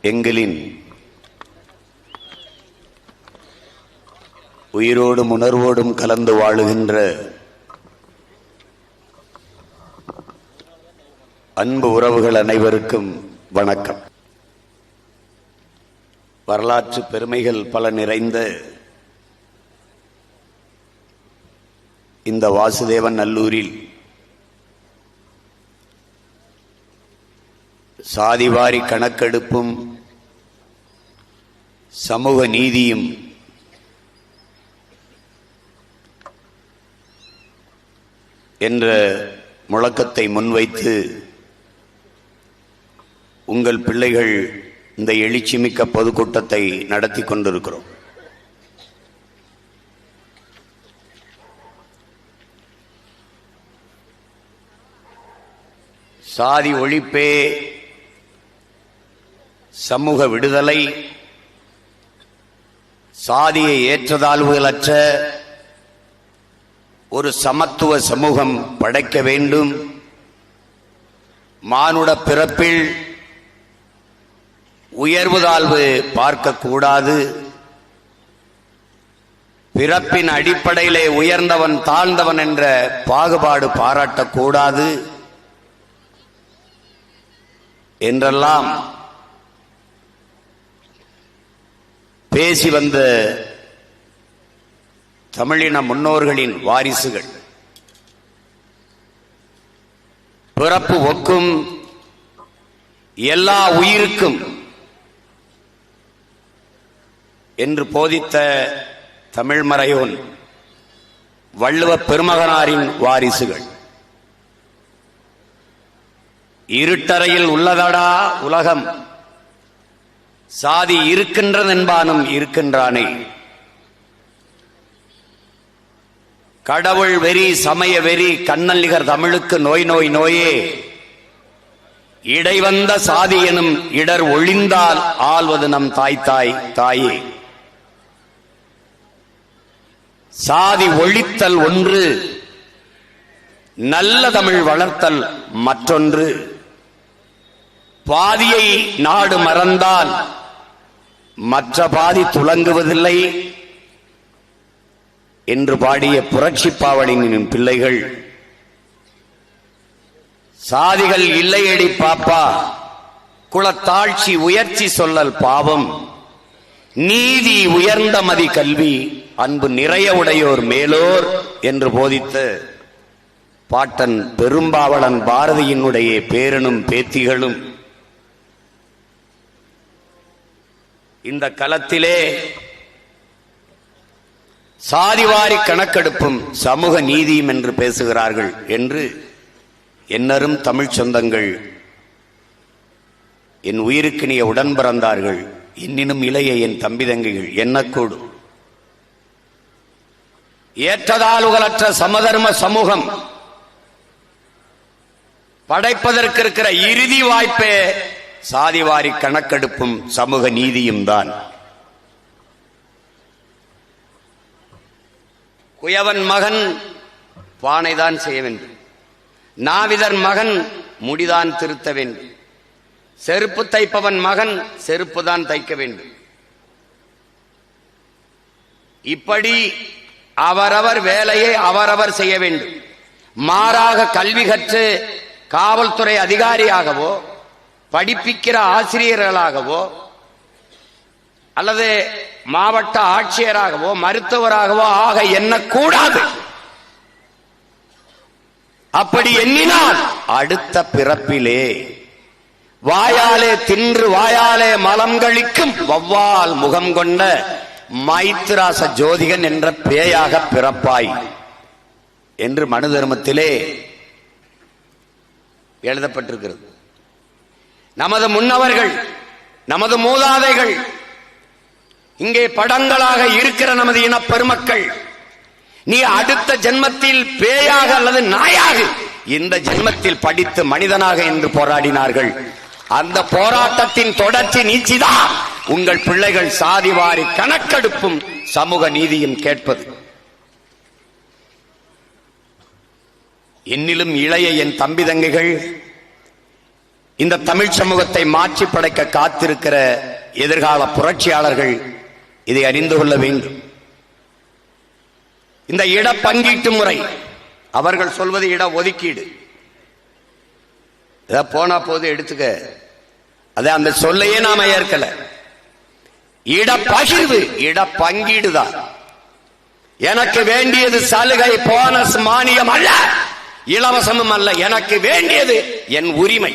எங்களின் உயிரோடும் உணர்வோடும் கலந்து வாழுகின்ற அன்பு உறவுகள் அனைவருக்கும் வணக்கம். வரலாற்று பெருமைகள் பல நிறைந்த இந்த வாசுதேவன் நல்லூரில் சாதிவாரி கணக்கெடுப்பும் சமூக நீதியும் என்ற முழக்கத்தை முன்வைத்து உங்கள் பிள்ளைகள் இந்த எழுச்சிமிக்க பொதுக்கூட்டத்தை நடத்தி கொண்டிருக்கிறோம். சாதி ஒழிப்பே சமூக விடுதலை, சாதியை ஏற்றதாழ்வுகளற்ற ஒரு சமத்துவ சமூகம் படைக்க வேண்டும். மானுட பிறப்பில் உயர்வு தாழ்வு பார்க்கக்கூடாது. பிறப்பின் அடிப்படையிலே உயர்ந்தவன் தாழ்ந்தவன் என்ற பாகுபாடு பாராட்டக்கூடாது என்றெல்லாம் பேசி வந்த தமிழின முன்னோர்களின் வாரிசுகள் பிறப்பு ஒக்கும் எல்லா உயிருக்கும் என்று போதித்த தமிழ்மறையோன் வள்ளுவ பெருமகனாரின் வாரிசுகள். இருட்டறையில் உள்ளதடா உலகம், சாதி இருக்கின்றதென்பானும் இருக்கின்றானே. கடவுள் வெறி சமய வெறி கண்ணல்லிகர் தமிழுக்கு நோய் நோய் நோயே. இடைவந்த சாதி எனும் இடர் ஒழிந்தால் ஆள்வது நம் தாய் தாய் தாயே. சாதி ஒழித்தல் ஒன்று, நல்ல தமிழ் வளர்த்தல் மற்றொன்று. பாதியை நாடு மறந்தால் மற்ற பாதி துலங்குவதில்லை என்று பாடிய புரட்சி பாவலின் பிள்ளைகள், சாதிகள் இல்லையடி பாப்பா, குலத்தாட்சி உயர்ச்சி சொல்லல் பாவம், நீதி உயர்ந்த மதி கல்வி, அன்பு நிறைய உடையோர் மேலோர் என்று போதித்த பாட்டன் பெரும்பாவளன் பாரதியினுடைய பேரனும் பேத்திகளும் இந்த களத்திலே சாதிவாரி கணக்கெடுப்பும் சமூக நீதியும் என்று பேசுகிறார்கள் என்று என்னரும் தமிழ் சொந்தங்கள், என் உயிருக்கினிய உடன் பிறந்தார்கள், இன்னினும் இளைய என் தம்பி தங்கைகள் எண்ணக்கூடும். ஏற்றதாழ்வுகளற்ற சமதர்ம சமூகம் படைப்பதற்கு இருக்கிற இறுதி வாய்ப்பே சாதிவாரி கணக்கெடுப்பும் சமூக நீதியும் தான். குயவன் மகன் பானைதான் செய்ய வேண்டும், நாவிதர் மகன் முடிதான் திருத்த வேண்டும், செருப்பு தைப்பவன் மகன் செருப்புதான் தைக்க வேண்டும். இப்படி அவரவர் வேலையை அவரவர் செய்ய வேண்டும். மாறாக கல்வி கற்று காவல்துறை அதிகாரியாகவோ படிப்பிக்கிற ஆசிரியர்களாகவோ அல்லது மாவட்ட ஆட்சியராகவோ மருத்துவராகவோ ஆக எண்ணக்கூடாது. அப்படி எண்ணினால் அடுத்த பிறப்பிலே வாயாலே தின்று வாயாலே மலம் கழிக்கும் வௌவால் முகம் கொண்ட மைத்ராச ஜோதிகன் என்ற பேயாக பிறப்பாய் என்று மனு தர்மத்திலே எழுதப்பட்டிருக்கிறது. நமது முன்னவர்கள், நமது மூதாதைகள், இங்கே படங்களாக இருக்கிற நமது இன பெருமக்கள், நீ அடுத்த ஜென்மத்தில் பேயாக அல்லது நாயாக இந்த ஜென்மத்தில் படித்து மனிதனாக என்று போராடினார்கள். அந்த போராட்டத்தின் தொடர்ச்சி நீட்சிதான் உங்கள் பிள்ளைகள் சாதிவாரி கணக்கெடுப்பும் சமூக நீதியும் கேட்பது. என்னிலும் இளைய என் தம்பி தங்கைகள், இந்த தமிழ் சமூகத்தை மாற்றி படைக்க காத்திருக்கிற எதிர்கால புரட்சியாளர்கள் இதை அறிந்து கொள்ள வேண்டும். இந்த இட பங்கீட்டு முறை, அவர்கள் சொல்வது இட ஒதுக்கீடு, போனா போது எடுத்துக்க, அத அந்த சொல்லையே நாம ஏற்கல. இட பகிர்வு, இட பங்கீடு தான். எனக்கு வேண்டியது சலுகை, போனஸ், மானியம் அல்ல, இலவசமும் அல்ல. எனக்கு வேண்டியது என் உரிமை.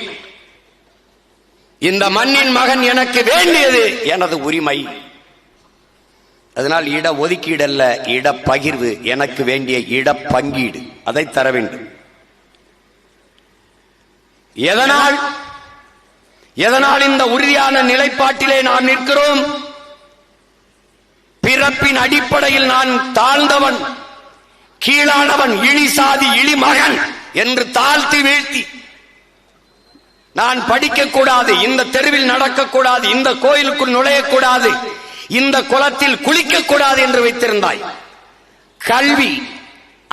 இந்த மண்ணின் மகன் எனக்கு வேண்டியது எனது உரிமை. அதனால் இட ஒதுக்கீடு அல்ல, இட பகிர்வு. எனக்கு வேண்டிய இட பங்கீடு, அதை தர வேண்டும். எதனால் இந்த உறுதியான நிலைப்பாட்டிலே நாம் நிற்கிறோம்? பிறப்பின் அடிப்படையில் நான் தாழ்ந்தவன், கீழானவன், இழி சாதி, இழி மகன் என்று தாழ்த்தி வீழ்த்தி, நான் படிக்கக்கூடாது, இந்த தெருவில் நடக்கக்கூடாது, இந்த கோயிலுக்குள் நுழையக்கூடாது, இந்த குளத்தில் குளிக்கக்கூடாது என்று வைத்திருந்தாய். கல்வி,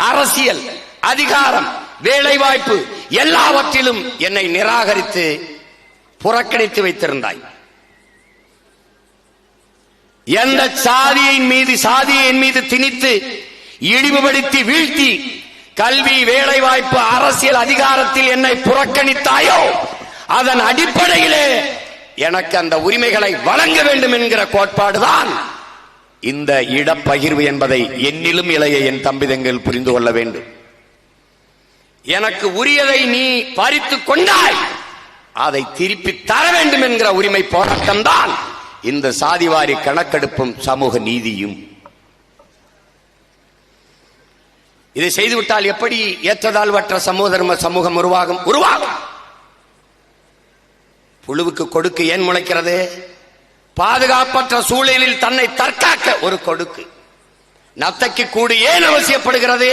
அரசியல், அதிகாரம், வேலைவாய்ப்பு எல்லாவற்றிலும் என்னை நிராகரித்து புறக்கணித்து வைத்திருந்தாய். எந்த சாதியின் மீது திணித்து இழிவுபடுத்தி வீழ்த்தி கல்வி, வேலைவாய்ப்பு, அரசியல், அதிகாரத்தில் என்னை புறக்கணித்தாயோ அதன் அடிப்படையிலே எனக்கு அந்த உரிமைகளை வழங்க வேண்டும் என்கிற கோட்பாடுதான் இந்த இடப்பகிர்வு என்பதை என்னிலும் இளைய என் தம்பிதங்கள் புரிந்து கொள்ள வேண்டும். எனக்கு உரியதை நீ பறித்துக் கொண்டாய், அதை திருப்பி தர வேண்டும் என்கிற உரிமை போராட்டம் தான் இந்த சாதிவாரி கணக்கெடுப்பும் சமூக நீதியும். இதை செய்துவிட்டால் எப்படி ஏற்றதாழ்வற்ற சமூக சமூகம் உருவாகும்? புழுவுக்கு கொடுக்கு ஏன் முளைக்கிறது? பாதுகாப்பற்ற சூழலில் தன்னை தற்காக்க ஒரு கொடுக்கு. நத்தைக்கு கூடு ஏன் அவசியப்படுகிறது?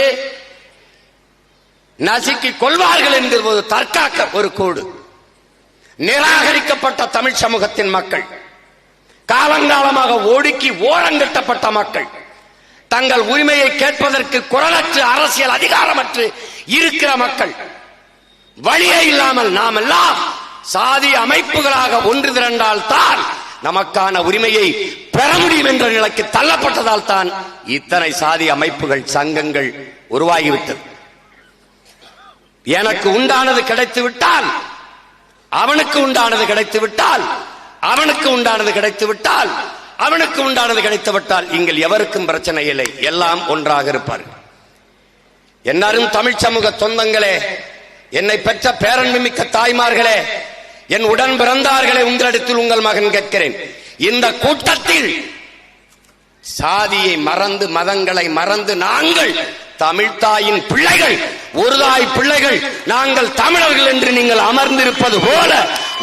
நசுக்கி கொள்வார்கள் என்கிற தற்காக்க ஒரு கூடு. நிராகரிக்கப்பட்ட தமிழ் சமூகத்தின் மக்கள், காலங்காலமாக ஒடுக்கி ஓரங்கட்டப்பட்ட மக்கள், தங்கள் உரிமையை கேட்பதற்கு குரலற்று, அரசியல் அதிகாரமற்று இருக்கிற மக்கள், வழியே இல்லாமல் நாம் எல்லாம் சாதி அமைப்புகளாக ஒன்று திரண்டால் தான் நமக்கான உரிமையை பெற முடியும் என்ற நிலைக்கு தள்ளப்பட்டதால் தான் இத்தனை சாதி அமைப்புகள், சங்கங்கள் உருவாகிவிட்டது. எனக்கு உண்டானது கிடைத்து விட்டால், அவனுக்கு உண்டானது கிடைத்து விட்டால், அவனுக்கு உண்டானது கிடைத்து விட்டால், அவனுக்கு உண்டானது கிடைத்து விட்டால் இங்கே எவருக்கும் பிரச்சனை இல்லை, எல்லாம் ஒன்றாக இருப்பார்கள். எல்லாரும் தமிழ் சமூக சொந்தங்களே, என்னை பெற்ற பேரன்புமிக்க தாய்மார்களே, என் உடன் பிறந்தார்களே, உங்களிடத்தில் உங்கள் மகன் கேட்கிறேன். இந்த கூட்டத்தில் சாதியை மறந்து, மதங்களை மறந்து, நாங்கள் தமிழ்தாயின் பிள்ளைகள், ஒரு தாய் பிள்ளைகள், நாங்கள் தமிழர்கள் என்று நீங்கள் அமர்ந்திருப்பது போல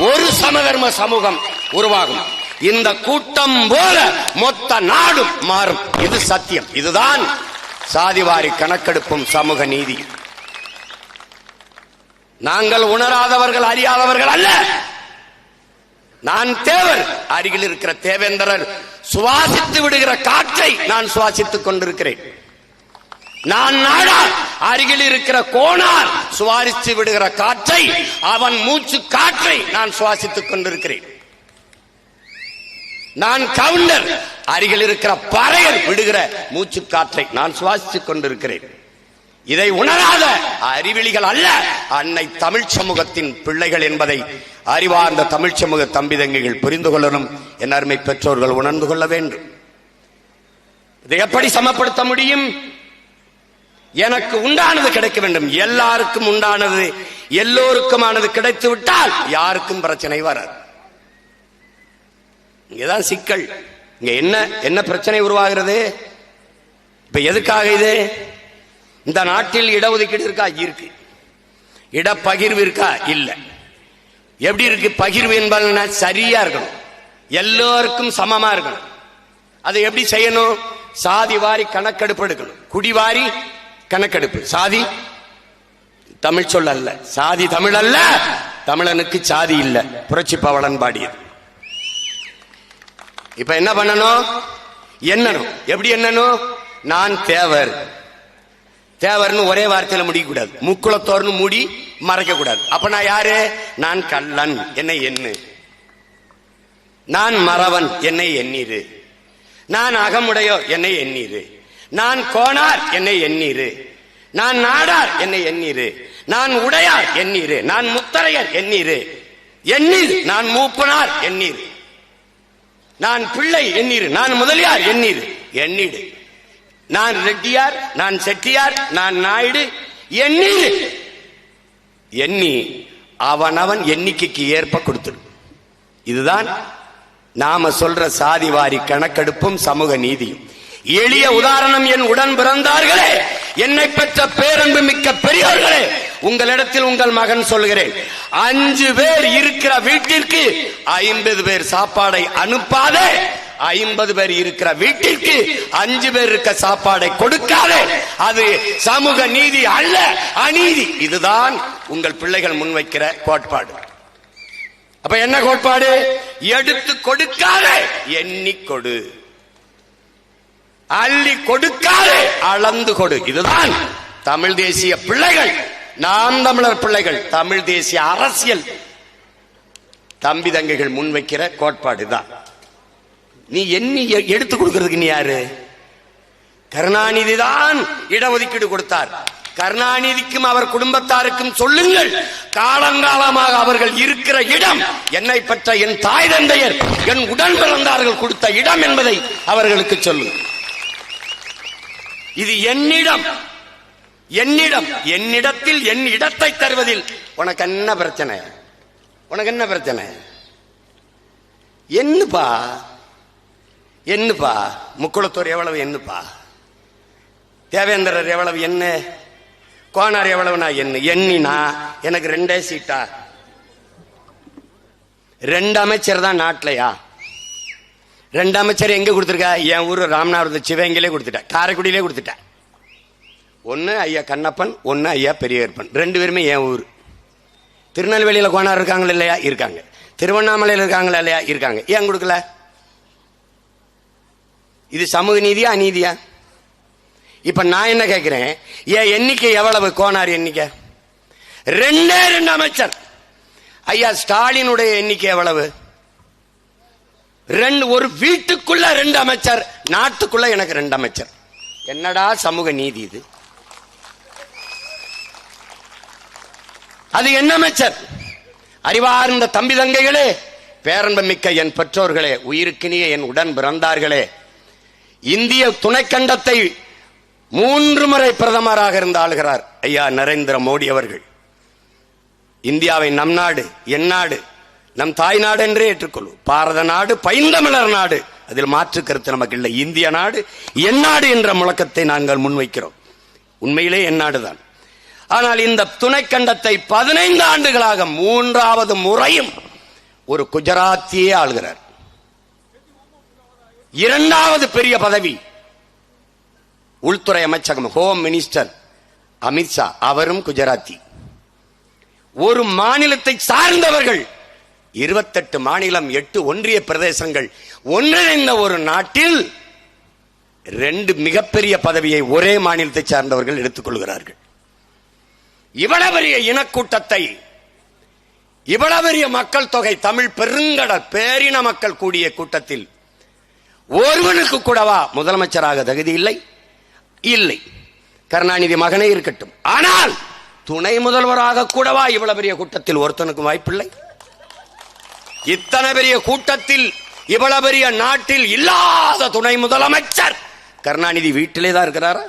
ஒரு சமதர்ம சமூகம் உருவாகும். இந்த கூட்டம் போல மொத்த நாடும் மாறும். இது சத்தியம். இதுதான் சாதிவாரி கணக்கெடுப்பும் சமூக நீதி. நாங்கள் உணராதவர்கள், அறியாதவர்கள் அல்ல. நான் தேவர், அருகில் இருக்கிற தேவேந்திரர் சுவாசித்து விடுகிற காற்றை நான் சுவாசித்துக் கொண்டிருக்கிறேன். நான் நாடார், அருகில் இருக்கிற கோணார் சுவாசித்து விடுகிற காற்றை, அவன் மூச்சு காற்றை நான் சுவாசித்துக் கொண்டிருக்கிறேன். நான் கவுண்டர், அருகில் இருக்கிற பறையர் விடுகிற மூச்சு காற்றை நான் சுவாசித்துக் கொண்டிருக்கிறேன். இதை உணராத அறிவிலிகள் அல்ல அன்னை தமிழ் சமூகத்தின் பிள்ளைகள் என்பதை அறிவார்ந்த தமிழ் சமூக தம்பிதங்கைகள் புரிந்து கொள்ளணும். என் அருமை பெற்றோர்கள் உணர்ந்து கொள்ள வேண்டும். இதை எப்படி சமப்படுத்த முடியும்? எனக்கு உண்டானது கிடைக்க வேண்டும். எல்லாருக்கும் உண்டானது, எல்லோருக்குமானது கிடைத்து விட்டால் யாருக்கும் பிரச்சனை வராது. இங்கதான் சிக்கல். இங்க என்ன பிரச்சனை உருவாகிறது? இப்ப எதுக்காக இது? இந்த நாட்டில் இடஒதுக்கீடு இருக்கா? இருக்கு. இடப்பகிர்வு இருக்கா? இல்ல. எப்படி இருக்கு பகிர்வு என்பது? சரியா இருக்கணும், எல்லோருக்கும் சமமா இருக்கணும். அதை எப்படி செய்யணும்? சாதி வாரி கணக்கெடுப்பு எடுக்கணும். குடிவாரி கணக்கெடுப்பு. சாதி தமிழ் சொல் அல்ல, சாதி தமிழ் அல்ல, தமிழனுக்கு சாதி இல்ல. புரட்சி பவளன் பாடியது. இப்ப என்ன பண்ணணும்? என்னணும். எப்படி என்னணும்? நான் தேவர், தேவர்னு ஒரே வார்த்தையில முடிக்க கூடாது. முக்குளத்தோர்னு மூடி மறைக்க கூடாது. அப்ப நான் யாரு? நான் கள்ளன், என்னை எண்ணு. நான் மறவன், என்னை எண்ணீரு. நான் அகமுடையோ, என்னை எண்ணீரு. நான் கோணார், என்னை எண்ணீரு. நான் நாடார், என்னை எண்ணீரு. நான் உடையார், எண்ணீரு. நான் முத்தரையர், எண்ணீரு. எண்ணீர். நான் மூப்பனார், எண்ணீர். நான் பிள்ளை, எண்ணீர். நான் முதலியார், எண்ணீர். எண்ணீடு. நான் ரெட்டியார், நான் செட்டியார், நான் நாயுடு, எண்ணீர். எண்ணி அவனவன் எண்ணிக்கைக்கு ஏற்ப கொடுத்துடு. இதுதான் நாம சொல்ற சாதிவாரி கணக்கெடுப்பும் சமூக நீதியும். எளிய உதாரணம், என் உடன் பிறந்தார்களே, என்னை பெற்ற பேரன்பு மிக்க பெரியோர்களே, உங்களிடத்தில் உங்கள் மகன் சொல்கிறேன், 5 பேர் இருக்கிற வீட்டிற்கு 50 பேர் சாப்பாடை அனுப்பாதே. 50 பேர் இருக்கிற வீட்டிற்கு 5 பேர் இருக்க சாப்பாடை கொடுக்காதே. அது சமூக நீதி அல்ல, அநீதி. இதுதான் உங்கள் பிள்ளைகள் முன்வைக்கிற கோட்பாடு. அப்ப என்ன கோட்பாடு? எடுத்து கொடுக்காதே, எண்ணி கொடு. அள்ளி கொடுக்காதே, அளந்து கொடு. இதுதான் தமிழ் தேசிய பிள்ளைகள், நாம் தமிழர் பிள்ளைகள், தமிழ் தேசிய அரசியல் தம்பி தங்கைகள் முன்வைக்கிற கோட்பாடு தான். நீ எண்ணி எடுத்து கொடுக்கிறதுக்கு நீ யாரு? கருணாநிதி தான் இடஒதுக்கீடு கொடுத்தார். கருணாநிதிக்கும் அவர் குடும்பத்தாருக்கும் சொல்லுங்கள், காலங்காலமாக அவர்கள் இருக்கிற இடம், என்னை பெற்ற என் தாய் தந்தையர், என் உடன் பிறந்தார்கள் கொடுத்த இடம் என்பதை அவர்களுக்கு சொல்லுங்கள். இது என்னிடம், என்னிடம், என்னிடத்தில் என் இடத்தை தருவதில் உனக்கு என்ன பிரச்சனை? உனக்கு என்ன பிரச்சனை? என்னப்பா என்னப்பா? முக்குளத்தூர் எவ்வளவு என்னப்பா? தேவேந்திரர் எவ்வளவு என்ன? கோனார் எவ்வளவு? நான் என்ன எண்ணினா எனக்கு 2 சீட்டா? 2 அமைச்சர் தான் நாட்டிலையா? 2 அமைச்சர் எங்க கொடுத்துருக்கா? என் ஊரு ராமநாதபுரத்து சிவகங்கையிலே கொடுத்துட்டேன், காரைக்குடியிலே கொடுத்துட்டேன். ஒன்னு ஐயா கண்ணப்பன், ஒன்னு ஐயா பெரியகற்பன், 2 பேருமே என் ஊர். திருநெல்வேலியில கோனார் இருக்காங்களா இல்லையா? இருக்காங்க. திருவண்ணாமலையில் இருக்காங்களா இல்லையா? இருக்காங்க. ஏன் கொடுக்கல? இது சமூக நீதியா அநீதியா? இப்ப நான் என்ன கேட்கிறேன், என் எண்ணிக்கை எவ்வளவு? கோனார் எண்ணிக்கை 2 அமைச்சர். ஐயா ஸ்டாலினுடைய எண்ணிக்கை எவ்வளவு? 2. ஒரு வீட்டுக்குள்ள 2 அமைச்சர், நாட்டுக்குள்ள எனக்கு 2 அமைச்சர். என்னடா சமூக நீதி இது? அது என்ன அமைச்சர்? அறிவார்ந்த தம்பி தங்கைகளே, பேரன்பு மிக்க என் பெற்றோர்களே, உயிருக்கினிய என் உடன் பிறந்தார்களே, இந்திய துணைக்கண்டத்தை 3 முறை பிரதமராக இருந்து ஆளுகிறார் ஐயா நரேந்திர மோடி அவர்கள். இந்தியாவை நம் நாடு, என் நாடு, நம் தாய் நாடு என்றே ஏற்றுக்கொள்ளும். பாரத நாடு, பைந்தமிழர் நாடு, அதில் மாற்று கருத்து நமக்கு இல்லை. இந்திய நாடு, என் நாடு என்ற முழக்கத்தை நாங்கள் முன்வைக்கிறோம். உண்மையிலே என் நாடுதான். ஆனால் இந்த துணைக்கண்டத்தை 15 ஆண்டுகளாக 3வது முறையும் ஒரு குஜராத்தியே ஆளுகிறார். 2வது பெரிய பதவி உள்துறை அமைச்சகம், ஹோம் மினிஸ்டர் அமித்ஷா, அவரும் குஜராத்தி. ஒரு மாநிலத்தை சார்ந்தவர்கள் 28 மாநிலம், 8 ஒன்றிய பிரதேசங்கள் ஒன்றிணைந்த ஒரு நாட்டில் 2 மிகப்பெரிய பதவியை ஒரே மாநிலத்தை சார்ந்தவர்கள் எடுத்துக் கொள்கிறார்கள். இவ்வளவு பெரிய இனக்கூட்டத்தை, இவ்வளவு பெரிய மக்கள் தொகை, தமிழ் பெருங்கடல் பேரின மக்கள் கூடிய கூட்டத்தில் ஒருவனுக்கு கூடவா முதலமைச்சராக தகுதி இல்லை? இல்லை. கருணாநிதி மகனே இருக்கட்டும். ஆனால் துணை முதல்வராக கூடவா இவ்வளவு பெரிய கூட்டத்தில் ஒருத்தனுக்கும் வாய்ப்பில்லை? இத்தனை பெரிய கூட்டத்தில், இவ்வளவு பெரிய நாட்டில் இல்லாத துணை முதலமைச்சர் கருணாநிதி வீட்டிலே தான் இருக்கிறாரா?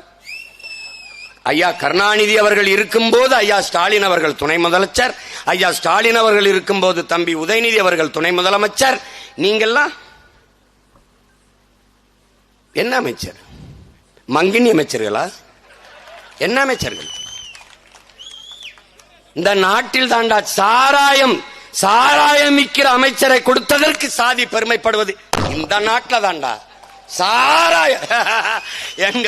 ஐயா கருணாநிதி அவர்கள் இருக்கும்போது ஐயா ஸ்டாலின் அவர்கள் துணை முதலமைச்சர், ஐயா ஸ்டாலின் அவர்கள் இருக்கும்போது தம்பி உதயநிதி அவர்கள் துணை முதலமைச்சர். நீங்கெல்லாம் என்ன அமைச்சர்? மங்கினி அமைச்சர்களா? என்ன அமைச்சர்கள்? இந்த நாட்டில் தாண்டா சாராயம் விற்கிற அமைச்சரை கொடுத்ததற்கு சாதி பெருமைப்படுவது இந்த நாட்டில் தாண்டா. சாராயம் எங்க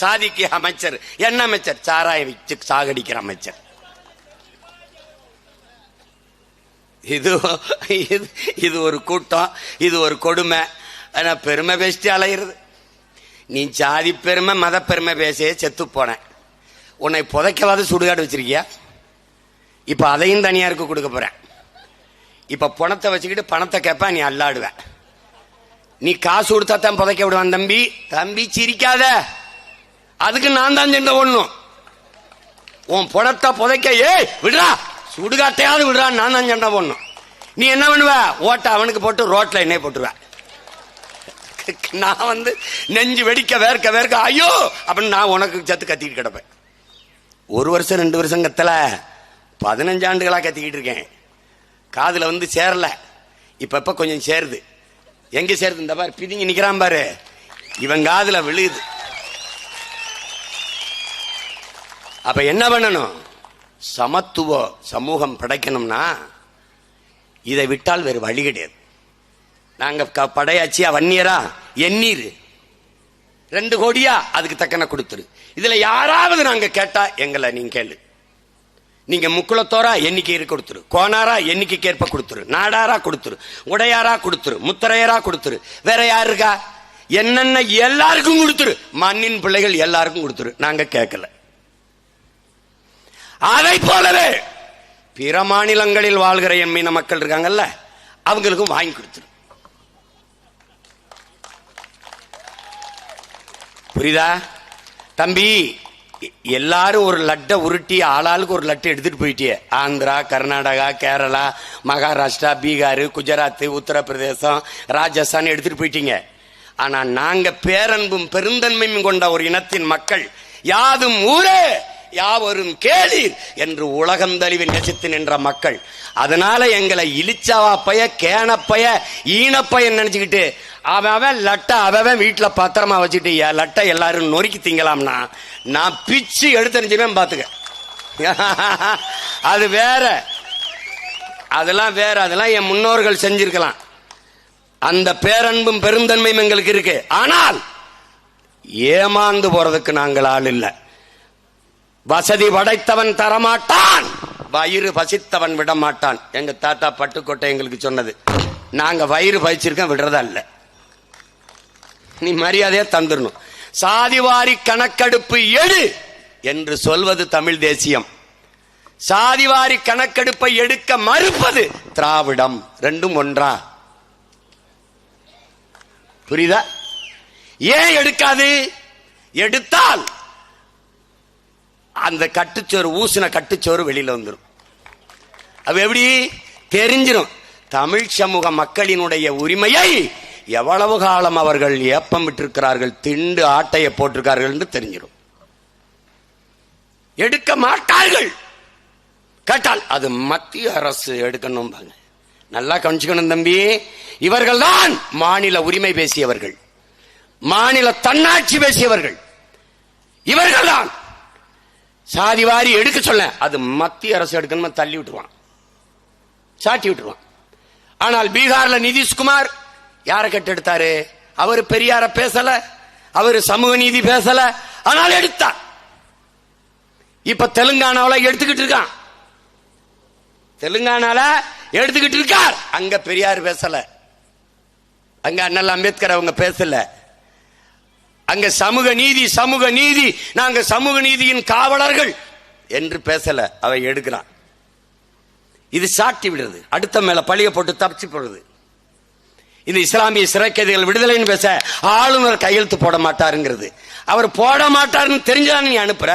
சாதிக்கு அமைச்சர் என்ன அமைச்சர்? சாராயம் விற்று சாகடிக்கிற அமைச்சர். இது ஒரு கூட்டம், இது ஒரு கொடுமை. பெருமை பேசிட்டு அலையிறது. நீ ஜாதி பெருமை மத பெருமை பேசியே செத்து போன. உன்னை புதைக்கவாது சுடுகாடு வச்சிருக்கியா? இப்ப அதையும் தனியாருக்கு கொடுக்க போறேன். இப்ப பணத்தை வச்சுக்கிட்டு பணத்தை கேட்ப, நீ அல்லாடுவ. நீ காசு கொடுத்தா தான் புதைக்க விடுவான். தம்பி தம்பி சிரிக்காத, அதுக்கு நான் தான் சென்ற ஒண்ணும். உன் பணத்தை புதைக்க விடுறா, சுடுகாட்டையாவது விடுறா, நான் தான் சண்டை போடணும். நீ என்ன பண்ணுவ? ஓட்ட அவனுக்கு போட்டு ரோட்ல எண்ணெய் போட்டுருவ. நான் நெஞ்சு வெடிக்க வேர்க்க வேர்க்க ஐயோ அப்படின்னு நான் உனக்கு சத்து கத்திக்கிட்டு கிடப்பேன். 1 வருஷம் 2 வருஷம் கத்தல, 15 ஆண்டுகளா கத்திக்கிட்டு இருக்கேன். காதுல சேரல. இப்ப கொஞ்சம் சேருது. எங்க சேருது? இந்த பாரு பிதிங்கி நிக்கிறான் பாரு, இவன் காதுல விழுகுது. அப்ப என்ன பண்ணணும்? சமத்துவ சமூகம் படைக்கணும்னா இதை விட்டால் வேறு வழி கிடையாது. நாங்க படையாச்சியா வன்னியரா எண்ணீர் 2 கோடியா அதுக்கு தக்கன கொடுத்துரு. இதுல யாராவது நாங்க கேட்டா எங்களை நீங்க கேளு. நீங்க முக்குளத்தோரா எண்ணிக்கை கொடுத்துரு, கோனாரா எண்ணிக்கைக்கு ஏற்ப கொடுத்துரு, நாடாரா கொடுத்துரு, உடையாரா கொடுத்துரு, முத்தரையரா கொடுத்துரு, வேற யாரு இருக்கா? என்னென்ன எல்லாருக்கும் கொடுத்துரு, மண்ணின் பிள்ளைகள் எல்லாருக்கும் கொடுத்துரு. நாங்க கேட்கல. அதை போலவே பிற மாநிலங்களில் வாழ்கிற எம்மீன மக்கள் இருக்காங்கல்ல, அவங்களுக்கும் வாங்கி கொடுத்துரு. புரியுதா தம்பி? எல்லாரும் ஒரு லட்டை உருட்டி ஆளாளுக்கு ஒரு லட்டை எடுத்துட்டு போயிட்டியே. ஆந்திரா, கர்நாடகா, கேரளா, மகாராஷ்டிரா, பீகார், குஜராத், உத்தரப்பிரதேசம், ராஜஸ்தான் எடுத்துட்டு போயிட்டீங்க. ஆனா நாங்க பேரன்பும் பெருந்தன்மையும் கொண்ட ஒரு இனத்தின் மக்கள், யாதும் ஊரே யாவரும் கேளீர் என்று உலகம் தழுவி நெசித்து நின்ற மக்கள். அதனால எங்களை இழிச்சவா பைய, கேனப்பைய, ஈனப்பைய நினைச்சுக்கிட்டு அவன் லட்டை அவன் வீட்டுல பத்திரமா வச்சுட்டு லட்டை எல்லாரும் நொறுக்கி திங்கலாம்னா நான் பிச்சு எடுத்துருச்சுவேன் பாத்துக்க. அது வேற, அதெல்லாம் வேற, அதெல்லாம் என் முன்னோர்கள் செஞ்சிருக்கலாம். அந்த பேரன்பும் பெருந்தன்மையும் எங்களுக்கு இருக்கு. ஆனால் ஏமாந்து போறதுக்கு நாங்கள் ஆள் இல்லை. வசதி படைத்தவன் தரமாட்டான், வயிறு பசித்தவன் விட மாட்டான். எங்க தாத்தா பட்டுக்கோட்டை எங்களுக்கு சொன்னது. நாங்க வயிறு பசிச்சிருக்கோம், விடுறதா இல்ல. நீ மரியாதையா தந்துடணும். சாதிவாரி கணக்கெடுப்பு எடு என்று சொல்வது தமிழ் தேசியம். சாதிவாரி கணக்கெடுப்பை எடுக்க மறுப்பது திராவிடம். ரெண்டும் ஒன்றா? புரியுதா? ஏன் எடுக்காது? எடுத்தால் அந்த கட்டுச்சோறு, ஊசின கட்டுச்சோறு வெளியில வந்துடும். அது எப்படி தெரிஞ்சிடும்? தமிழ் சமூக மக்களினுடைய உரிமையை எவ்வளவு காலம் அவர்கள் ஏப்பம் விட்டிருக்கிறார்கள், திண்டு ஆட்டையை போட்டிருக்கார்கள் என்று தெரிஞ்சிடும். எடுக்க மாட்டார்கள். கேட்டால் அது மத்திய அரசு எடுக்கணும். நல்லா கவனிச்சுக்கணும் தம்பி. இவர்கள் தான் மாநில உரிமை பேசியவர்கள், மாநில தன்னாட்சி பேசியவர்கள். இவர்கள் தான் சாதிவாரி எடுக்க சொல்ல, அது மத்திய அரசு எடுக்கணும் தள்ளி விட்டுருவான், சாட்டி விட்டுருவான். ஆனால் பீகார்ல நிதிஷ்குமார் யாரை கட்டெடுத்தாரு? அவர் பெரியார பேசல, அவர் சமூக நீதி பேசல, ஆனால் எடுத்தார். இப்ப தெலுங்கானாவில் எடுத்துக்கிட்டு இருக்கான், தெலுங்கானால எடுத்துக்கிட்டு இருக்கார். அங்க பெரியார் பேசல, அங்க அண்ணல் அம்பேத்கர் அவங்க பேசல. அங்க சமூக நீதி, சமூக நீதி, நாங்க சமூக நீதியின் காவலர்கள் என்று பேசல, அவை எடுக்கிறான். இது சாட்டி விடுறது, அடுத்த மேல பழிய போட்டு தப்பிச்சு போடுறது. இந்த இஸ்லாமிய சிறை கைதிகள் விடுதலைன்னு பேச ஆளுநர் கையெழுத்து போட மாட்டாருங்கிறது. அவர் போட மாட்டாருன்னு தெரிஞ்சுதான் நீ அனுப்புற.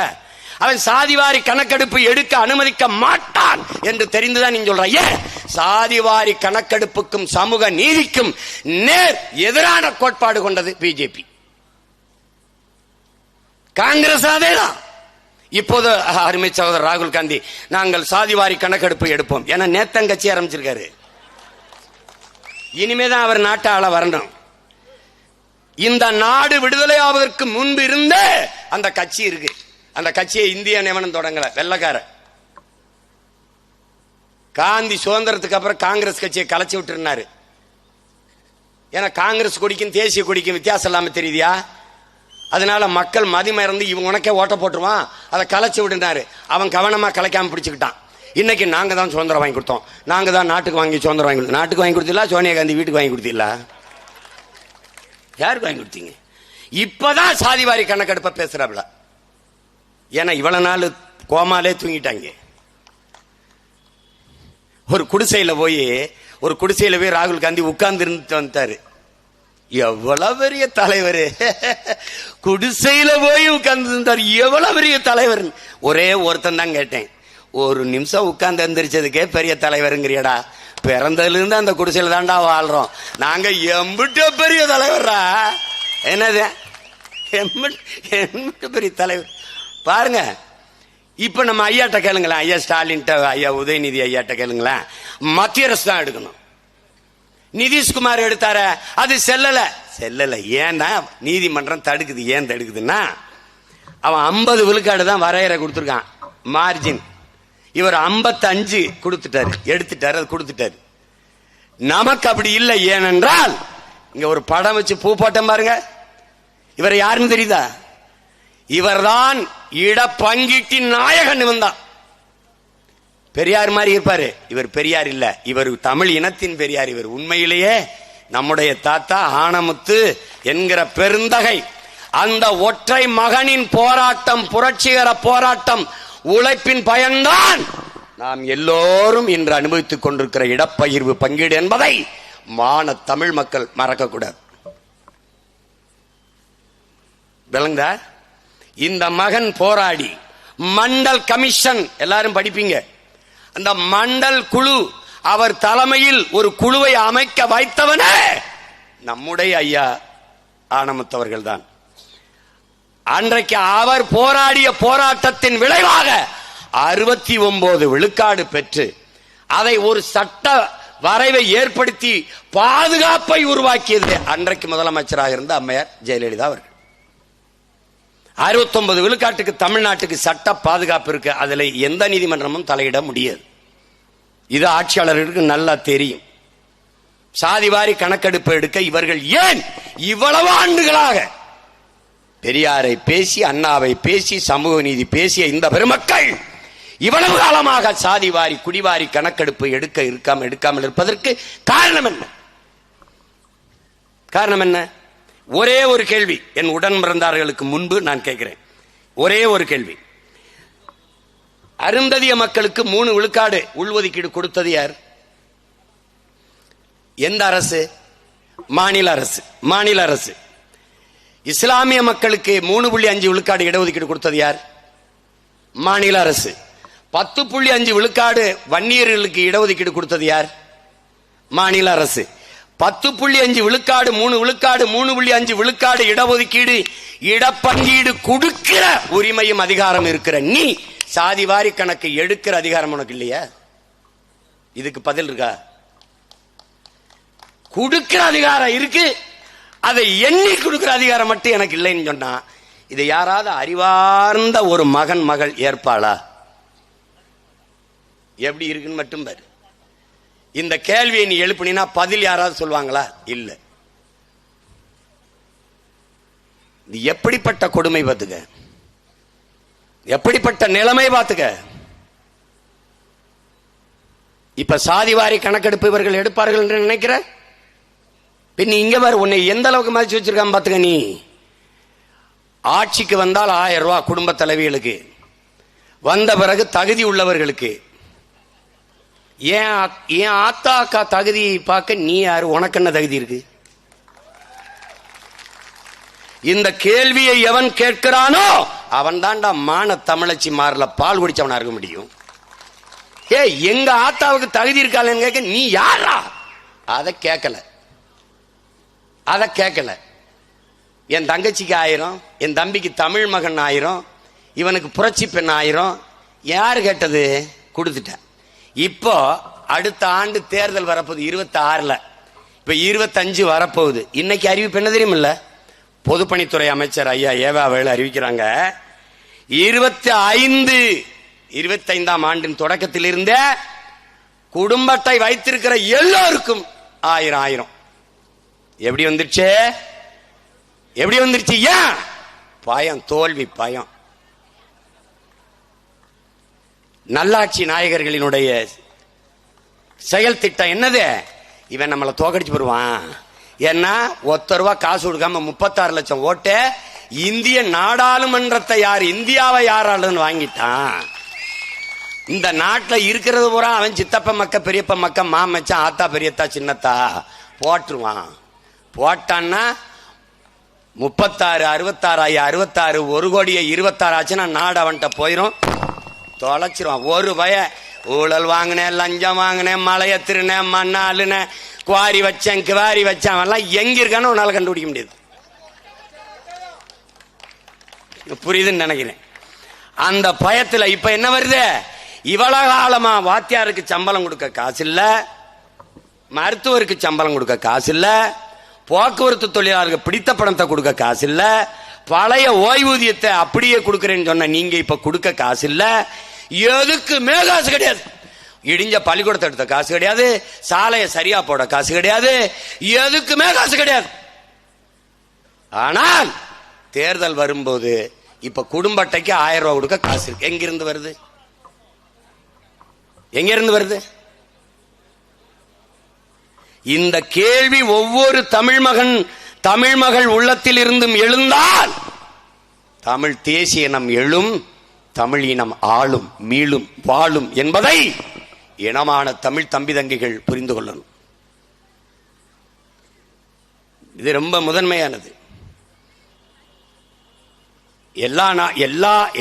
அவன் சாதிவாரி கணக்கெடுப்பு எடுக்க அனுமதிக்க மாட்டான் என்று தெரிந்துதான் நீ சொல்ற. ஏன்? சாதிவாரி கணக்கெடுப்புக்கும் சமூக நீதிக்கும் நேர் எதிரான கோட்பாடு கொண்டது பிஜேபி, காங்கிரஸ். அதேதான் இப்போது அருமை சகோதரர் ராகுல் காந்தி, நாங்கள் சாதிவாரி கணக்கெடுப்பு எடுப்போம் என நேத்தங்கட்சி ஆரம்பிச்சிருக்காரு. இனிமேதான் அவர் நாட்டை ஆள வரணும். இந்த நாடு விடுதலை ஆவதற்கு முன்பு இருந்த அந்த கட்சி இருக்கு. அந்த கட்சியை இந்திய நியமனம் தொடங்கல, வெள்ளக்கார. காந்தி சுதந்திரத்துக்கு அப்புறம் காங்கிரஸ் கட்சியை கலைச்சி விட்டுருந்தாரு. ஏன்னா காங்கிரஸ் கொடிக்கும் தேசிய கொடிக்கும் வித்தியாசம் இல்லாம தெரியுதியா? அதனால மக்கள் மதிமறந்து இவன் உனக்கே ஓட்ட போட்டுருவான், அதை கலைச்சு விடுனாரு. அவன் கவனமா கலைக்காம பிடிச்சுக்கிட்டான். இன்னைக்கு நாங்க தான் சுதந்திரம் வாங்கி கொடுத்தோம், நாங்க தான் நாட்டுக்கு வாங்கி சுதந்திரம் வாங்கி கொடுத்தோம். நாட்டுக்கு வாங்கி கொடுத்தீங்களா? சோனியா காந்தி வீட்டுக்கு வாங்கி கொடுத்தீங்களா? யாருக்கு வாங்கி கொடுத்தீங்க? இப்பதான் சாதிவாரி கணக்கெடுப்ப பேசுறாப்ல. ஏன்னா இவ்வளவு நாள் கோமாலே தூங்கிட்டாங்க. ஒரு குடிசையில போய் ராகுல் காந்தி உட்கார்ந்து இருந்துட்டு வந்தாரு. எவ்வளவு பெரிய தலைவர், குடிசையில போய் உட்கார்ந்து இருந்தார், எவ்வளவு பெரிய தலைவர். ஒரே ஒருத்தன் தான் கேட்டேன், ஒரு நிமிஷம் உட்கார்ந்து எந்திரிச்சதுக்கே பெரிய தலைவருங்கிறியடா, பிறந்ததுல இருந்து அந்த குடிசையில தாண்டா வாழ்றோம், நாங்க எம்பிட்ட பெரிய தலைவர்ரா. என்னது எம்பிட்ட பெரிய தலைவர் பாருங்க. இப்ப நம்ம ஐயாட்ட கேளுங்களேன், ஐயா ஸ்டாலின், ஐயா உதயநிதி ஐயாட்ட கேளுங்களேன், மத்திய அரசு தான் எடுக்கணும். நிதிஷ்குமார் எடுத்தார, அது செல்லல. ஏன்னா நீதிமன்றம் தடுக்குது. ஏன் தடுக்குதுன்னா அவன் 50 விழுக்காடு தான் வரையறை கொடுத்துருக்கான் மார்ஜின். இவர் 55 கொடுத்துட்டாரு, எடுத்துட்டாரு, அது கொடுத்துட்டாரு. நமக்கு அப்படி இல்லை. ஏனென்றால் இங்க ஒரு படம் வச்சு பூ போட்டம் பாருங்க. இவர் யாருன்னு தெரியுதா? இவர்தான் இடப்பங்கீட்டின் நாயகன். வந்தான் பெரியார் மாதிரி இருப்பாரு. இவர் பெரியார் இல்ல, இவர் தமிழ் இனத்தின் பெரியார். இவர் உண்மையிலேயே நம்முடைய தாத்தா ஆனமுத்து என்கிற பெருந்தகை. அந்த ஒற்றை மகனின் போராட்டம், புரட்சிகர போராட்டம், உழைப்பின் பயன்தான் நாம் எல்லோரும் இன்று அனுபவித்துக் கொண்டிருக்கிற இடப்பகிர்வு பங்கீடு என்பதை மான தமிழ் மக்கள் மறக்க கூடாது. விளங்குதா? இந்த மகன் போராடி மண்டல் கமிஷன், எல்லாரும் படிப்பீங்க, அந்த மண்டல் குழு, அவர் தலைமையில் ஒரு குழுவை அமைக்க வைத்தவனே நம்முடைய ஐயா ஆனமுத்தவர்கள் தான். அன்றைக்கு அவர் போராடிய போராட்டத்தின் விளைவாக 69 விழுக்காடு பெற்று அதை ஒரு சட்ட வரைவை ஏற்படுத்தி பாதுகாப்பை உருவாக்கியது அன்றைக்கு முதலமைச்சராக இருந்த அம்மையார் ஜெயலலிதா அவர்கள். 69 விழுக்காட்டுக்கு தமிழ்நாட்டுக்கு சட்ட பாதுகாப்பு இருக்கு. அதுல எந்த நீதிமன்றமும் தலையிட முடியாது. இது ஆட்சியாளர்களுக்கு நல்லா தெரியும். சாதிவாரி கணக்கெடுப்பு எடுக்க இவர்கள் ஏன் இவ்வளவு ஆண்டுகளாக பெரியாரை பேசி, அண்ணாவை பேசி, சமூக நீதி பேசிய இந்த பெருமக்கள் இவ்வளவு காலமாக சாதிவாரி குடிவாரி கணக்கெடுப்பு எடுக்காமல் இருப்பதற்கு காரணம் என்ன? காரணம் என்ன? ஒரே ஒரு கேள்வி என் உடன் பிறந்தார்களுக்கு முன்பு நான் கேட்கிறேன். ஒரே ஒரு கேள்வி. அருந்ததிய மக்களுக்கு 3 விழுக்காடு உள்ஒதுக்கீடு கொடுத்தது யார்? எந்த அரசு? மாநில அரசு. மாநில அரசு. இஸ்லாமிய மக்களுக்கு 3.5 விழுக்காடு இடஒதுக்கீடு கொடுத்தது யார்? மாநில அரசு. 10.5 விழுக்காடு வன்னியர்களுக்கு இடஒதுக்கீடு கொடுத்தது யார்? மாநில அரசு. 10.5 விழுக்காடு, 3 விழுக்காடு, 3.5 விழுக்காடு இடஒதுக்கீடு, இடப்பங்கீடு கொடுக்கிற உரிமையும் அதிகாரம் இருக்கிற நீ சாதிவாரி கணக்கு எடுக்கிற அதிகாரம் உனக்கு இல்லையா? இதுக்கு பதில் இருக்கா? கொடுக்கிற அதிகாரம் இருக்கு, அதை எண்ணி கொடுக்கிற அதிகாரம் மட்டும் எனக்கு இல்லைன்னு சொன்னா இதை யாராவது அறிவார்ந்த ஒரு மகன் மகள் ஏற்பாளா? எப்படி இருக்குன்னு மட்டும் பாரு. இந்த கேள்வியை நீ எழுப்பினா பதில் யாராவது சொல்லுவாங்களா? இல்ல. இது எப்படிப்பட்ட கொடுமை பார்த்துக்க, எப்படிப்பட்ட நிலைமை பார்த்துக்க. இப்ப சாதிவாரி கணக்கெடுப்பு இவர்கள் எடுப்பார்கள் என்று நினைக்கிற? பின் இங்க பாரு, உன்னை எந்த அளவுக்கு மதிச்சு வச்சிருக்கான் பாத்துக்க. நீ ஆட்சிக்கு வந்தால் 1000 ரூபாய் குடும்ப தலைவிகளுக்கு, வந்த பிறகு தகுதி உள்ளவர்களுக்கு. ஏன் ஆத்தா அக்கா தகுதி பார்க்க நீ யாரு? உனக்கு என்ன தகுதி இருக்கு? இந்த கேள்வியை எவன் கேட்கிறானோ அவன் தான்டா மான தமிழச்சி மாறல பால் குடிச்சவனா இருக்க முடியும். எங்க ஆத்தாவுக்கு தகுதி இருக்காளன்னு கேட்க நீ யாரா? அதை கேட்கல, அதை கேட்கல. என் தங்கச்சிக்கு 1000, என் தம்பிக்கு தமிழ் மகன் 1000, இவனுக்கு புரட்சி பெண் 1000. யாரு கேட்டது? கொடுத்துட்ட. இப்போ அடுத்த ஆண்டு தேர்தல் வரப்போகுது 26ல, இப்ப 25 வரப்போகுது. இன்னைக்கு அறிவிப்பு என்ன தெரியுமில்ல? பொதுப்பணித்துறை அமைச்சர் ஐயா ஏவாவேலு அறிவிக்கிறாங்க, 25ஆம் ஆண்டின் தொடக்கத்தில் இருந்த குடும்பத்தை வைத்திருக்கிற எல்லோருக்கும் 1000. எப்படி வந்துருச்சு? எப்படி வந்துருச்சு? ஏன்? பயம், தோல்வி பயம். நல்லாட்சி நாயகர்களினுடைய செயல் திட்டம் என்னது? இவன் நம்மளை தோக்கடிச்சு போடுவான். ஏன்னா 1 ரூபா காசு கொடுக்காம 36 லட்சம் ஓட்டு இந்திய நாடாளுமன்றத்தை யார், இந்தியாவை யாராலும் வாங்கிட்டான்? இந்த நாட்டில் இருக்கிறது பூரா அவன் சித்தப்ப மக்க பெரியப்ப மக்க மாமச்சான் ஆத்தா பெரியத்தா சின்னத்தா போட்டுருவான். போட்டான்னா 36 66 66 1,26,00,000 ஆச்சுன்னா நாடு அவன்கிட்ட போயிடும், தொலைச்சிருவான். ஒரு பய ஊழல் வாங்கினேன், லஞ்சம் வாங்கினேன், மலைய திருனேன், மண்ணாளுனேன், குவாரி வச்சேன், கிவாரி வச்சேன், அவன்லாம் எங்க இருக்கான்னு உன்னால கண்டுபிடிக்க முடியாது. புரியுதுன்னு நினைக்கிறேன். அந்த பயத்துல இப்ப என்ன வருது, இவ்வளவு காலமா வாத்தியாருக்கு சம்பளம் கொடுக்க காசு இல்ல, மருத்துவருக்கு சம்பளம் கொடுக்க காசு இல்ல, போக்குவரத்து தொழிலாளருக்கு பிடித்த பணத்தை கொடுக்க காசு இல்ல, பழைய ஓய்வூதியத்தை அப்படியே கொடுக்கறேன்னு சொன்ன நீங்க இப்ப கொடுக்க காசு இல்ல, எதுக்குமே காசு கிடையாது. இடிஞ்ச பள்ளிக்கூடத்தை எடுத்த காசு கிடையாது, சாலையை சரியா போட காசு கிடையாது, எதுக்குமே காசு கிடையாது. ஆனால் தேர்தல் வரும்போது இப்ப குடும்ப அட்டைக்கு 1000 ரூபாய் கொடுக்க காசு இருக்கு. எங்கிருந்து வருது, எங்கிருந்து வருது? இந்த கேள்வி ஒவ்வொரு தமிழ் மகள் உள்ளத்தில் இருந்தும் எழுந்தால் தமிழ் தேசிய இனம் எழும், தமிழ் இனம் ஆளும், மீளும், வாழும் என்பதை இனமான தமிழ் தம்பி தங்கிகள் புரிந்து கொள்ளணும். இது ரொம்ப முதன்மையானது.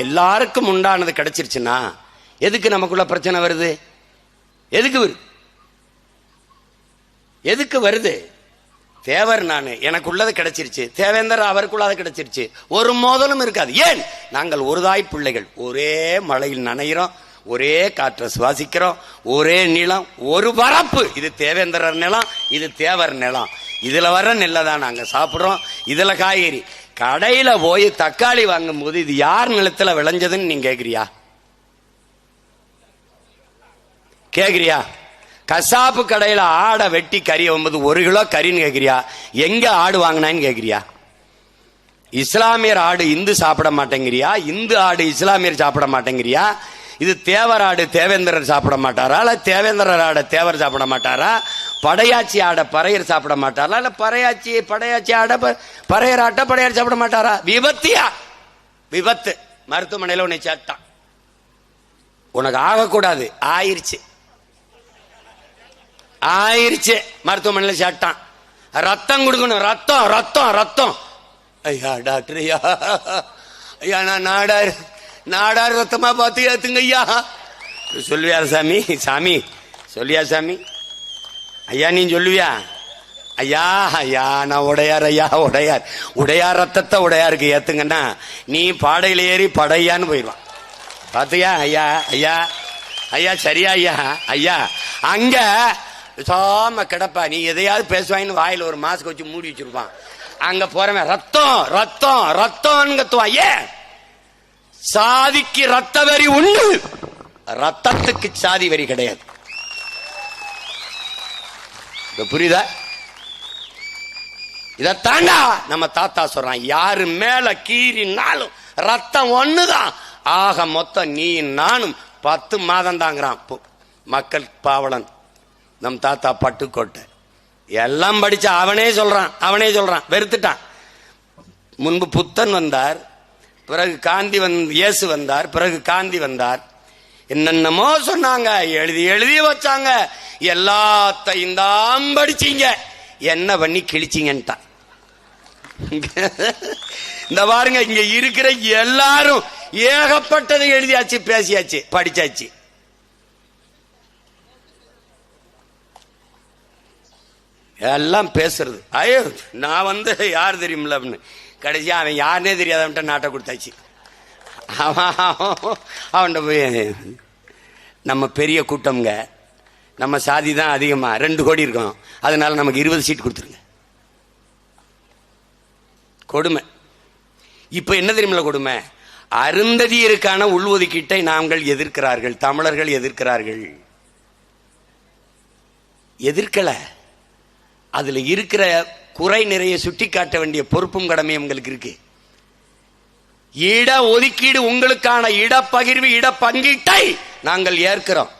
எல்லாருக்கும் உண்டானது கிடைச்சிருச்சுன்னா எதுக்கு நமக்குள்ள பிரச்சனை வருது? எதுக்கு வருது? தேவர் நானு, எனக்கு உள்ளது கிடைச்சிருச்சு, தேவேந்தர் அவருக்குள்ளாத கிடைச்சிருச்சு, ஒரு மோதலும் இருக்காது. ஏன்? நாங்கள் ஒரு தாய் பிள்ளைகள், ஒரே மழையில் நனைகிறோம், ஒரே காற்றை சுவாசிக்கிறோம், ஒரே நிலம், ஒரு வரப்பு. இது தேவேந்திரர் நிலம், இது தேவர் நிலம். இதுல வர நெல்லை தான் நாங்க சாப்பிடுறோம், இதுல காய்கறி. கடையில போய் தக்காளி வாங்கும் போது இது யார் நிலத்துல விளைஞ்சதுன்னு நீங்க கேக்குறியா? கசாப்பு கடையில ஆடை வெட்டி கறி 1 கிலோ கறின்னு கேக்குறியா? எங்க ஆடு வாங்கினான்னு கேக்குறியா? இஸ்லாமியர் ஆடு இந்து சாப்பிட மாட்டேங்கிறியா? இந்து ஆடு இஸ்லாமியர் சாப்பிட மாட்டேங்கிறியா? இது தேவர் ஆடு தேவேந்திரர் சாப்பிட மாட்டாரா? இல்ல தேவேந்திரர் ஆட தேவர் சாப்பிட மாட்டாரா? படையாச்சி ஆட பறையர் சாப்பிட மாட்டாரா? இல்ல படையாச்சி ஆட பறையர் ஆட்ட படையார் சாப்பிட மாட்டாரா? விபத்து மருத்துவமனையில உன்னை சேர்த்தான், உனக்கு ஆகக்கூடாது, ஆயிருச்சு மருத்துவமனையில சேர்த்தான். ரத்தம் கொடுக்கணும், ரத்தம் ரத்தம் ரத்தம். ஐயா டாக்டர் ஐயா, ஐயா நான் நாடார் ரத்தமா பார்த்து ஏத்துங்க ஐயா. சொல்லுவியா சாமி சொல்லியா சாமி? ஐயா நீ சொல்லுவியா? ஐயா ஐயா நான் உடையார், ஐயா உடையார் ரத்தத்தை உடையாருக்கு ஏத்துங்கன்னா நீ பாடையில ஏறி படையான்னு போயிடுவான். பாத்தியா? ஐயா ஐயா ஐயா சரியா ஐயா ஐயா. அங்க சாம கிடப்பா, நீ எதையாவது பேசுவாயின்னு வாயில ஒரு மாஸ்க் வச்சு மூடி வச்சிருப்பான். அங்க போறவன் ரத்தம் ரத்தம் ரத்தம் கத்துவான். ஏன்? சாதிக்கு ரத்த வரி உண்டு, ரத்தத்துக்கு சாதி வரி கிடையாது. புரியுதா? இதத்தாண்டா நம்ம தாத்தா சொல்றான், யாரு மேல கீறினாலும் ரத்தம் ஒண்ணுதான். ஆக மொத்தம் நீ நானும் 10 மாதம் தாங்கிறான் மக்கள் பாவலன் நம் தாத்தா பட்டுக்கோட்டை. எல்லாம் படிச்ச அவனே சொல்றான், வெறுத்துட்டான். முன்பு புத்தன் வந்தார், பிறகு இயேசு வந்தார், பிறகு காந்தி வந்தார். என்னென்னமோ சொன்னாங்க, எழுதி வச்சாங்க, எல்லாத்தையும் தான் படிச்சீங்க, என்ன பண்ணி கிழிச்சிங்கன்ட்டான். இந்த பாருங்க, இங்க இருக்கிற எல்லாரும் ஏகப்பட்டதை எழுதியாச்சு, பேசியாச்சு, படிச்சாச்சு. எல்லாம் பேசுறது. ஐயோ நான் யார் தெரியுமில்ல அப்படின்னு. கடைசியா அவன் யாருன்னே தெரியாதவன்ட்ட நாட்டை கொடுத்தாச்சு. அவன்கிட்ட போய் நம்ம பெரிய கூட்டம்ங்க, நம்ம சாதி தான் அதிகமா 2 கோடி இருக்கோம், அதனால நமக்கு 20 சீட் கொடுத்துருங்க. கொடுமை. இப்ப என்ன தெரியுமில்ல கொடுமை? அருந்ததியருக்கான உள்ஒதுக்கீட்டை நாங்கள் எதிர்க்கிறார்கள், தமிழர்கள் எதிர்க்கிறார்கள். எதிர்க்கல, அதுல இருக்கிற குறை நிறைய சுட்டி காட்ட வேண்டிய பொறுப்பும் கடமையும் உங்களுக்கு இருக்கு. இட ஒதுக்கீடு, உங்களுக்கான இடப்பகிர்வு, இடப்பங்கீட்டை நாங்கள் ஏற்கிறோம்.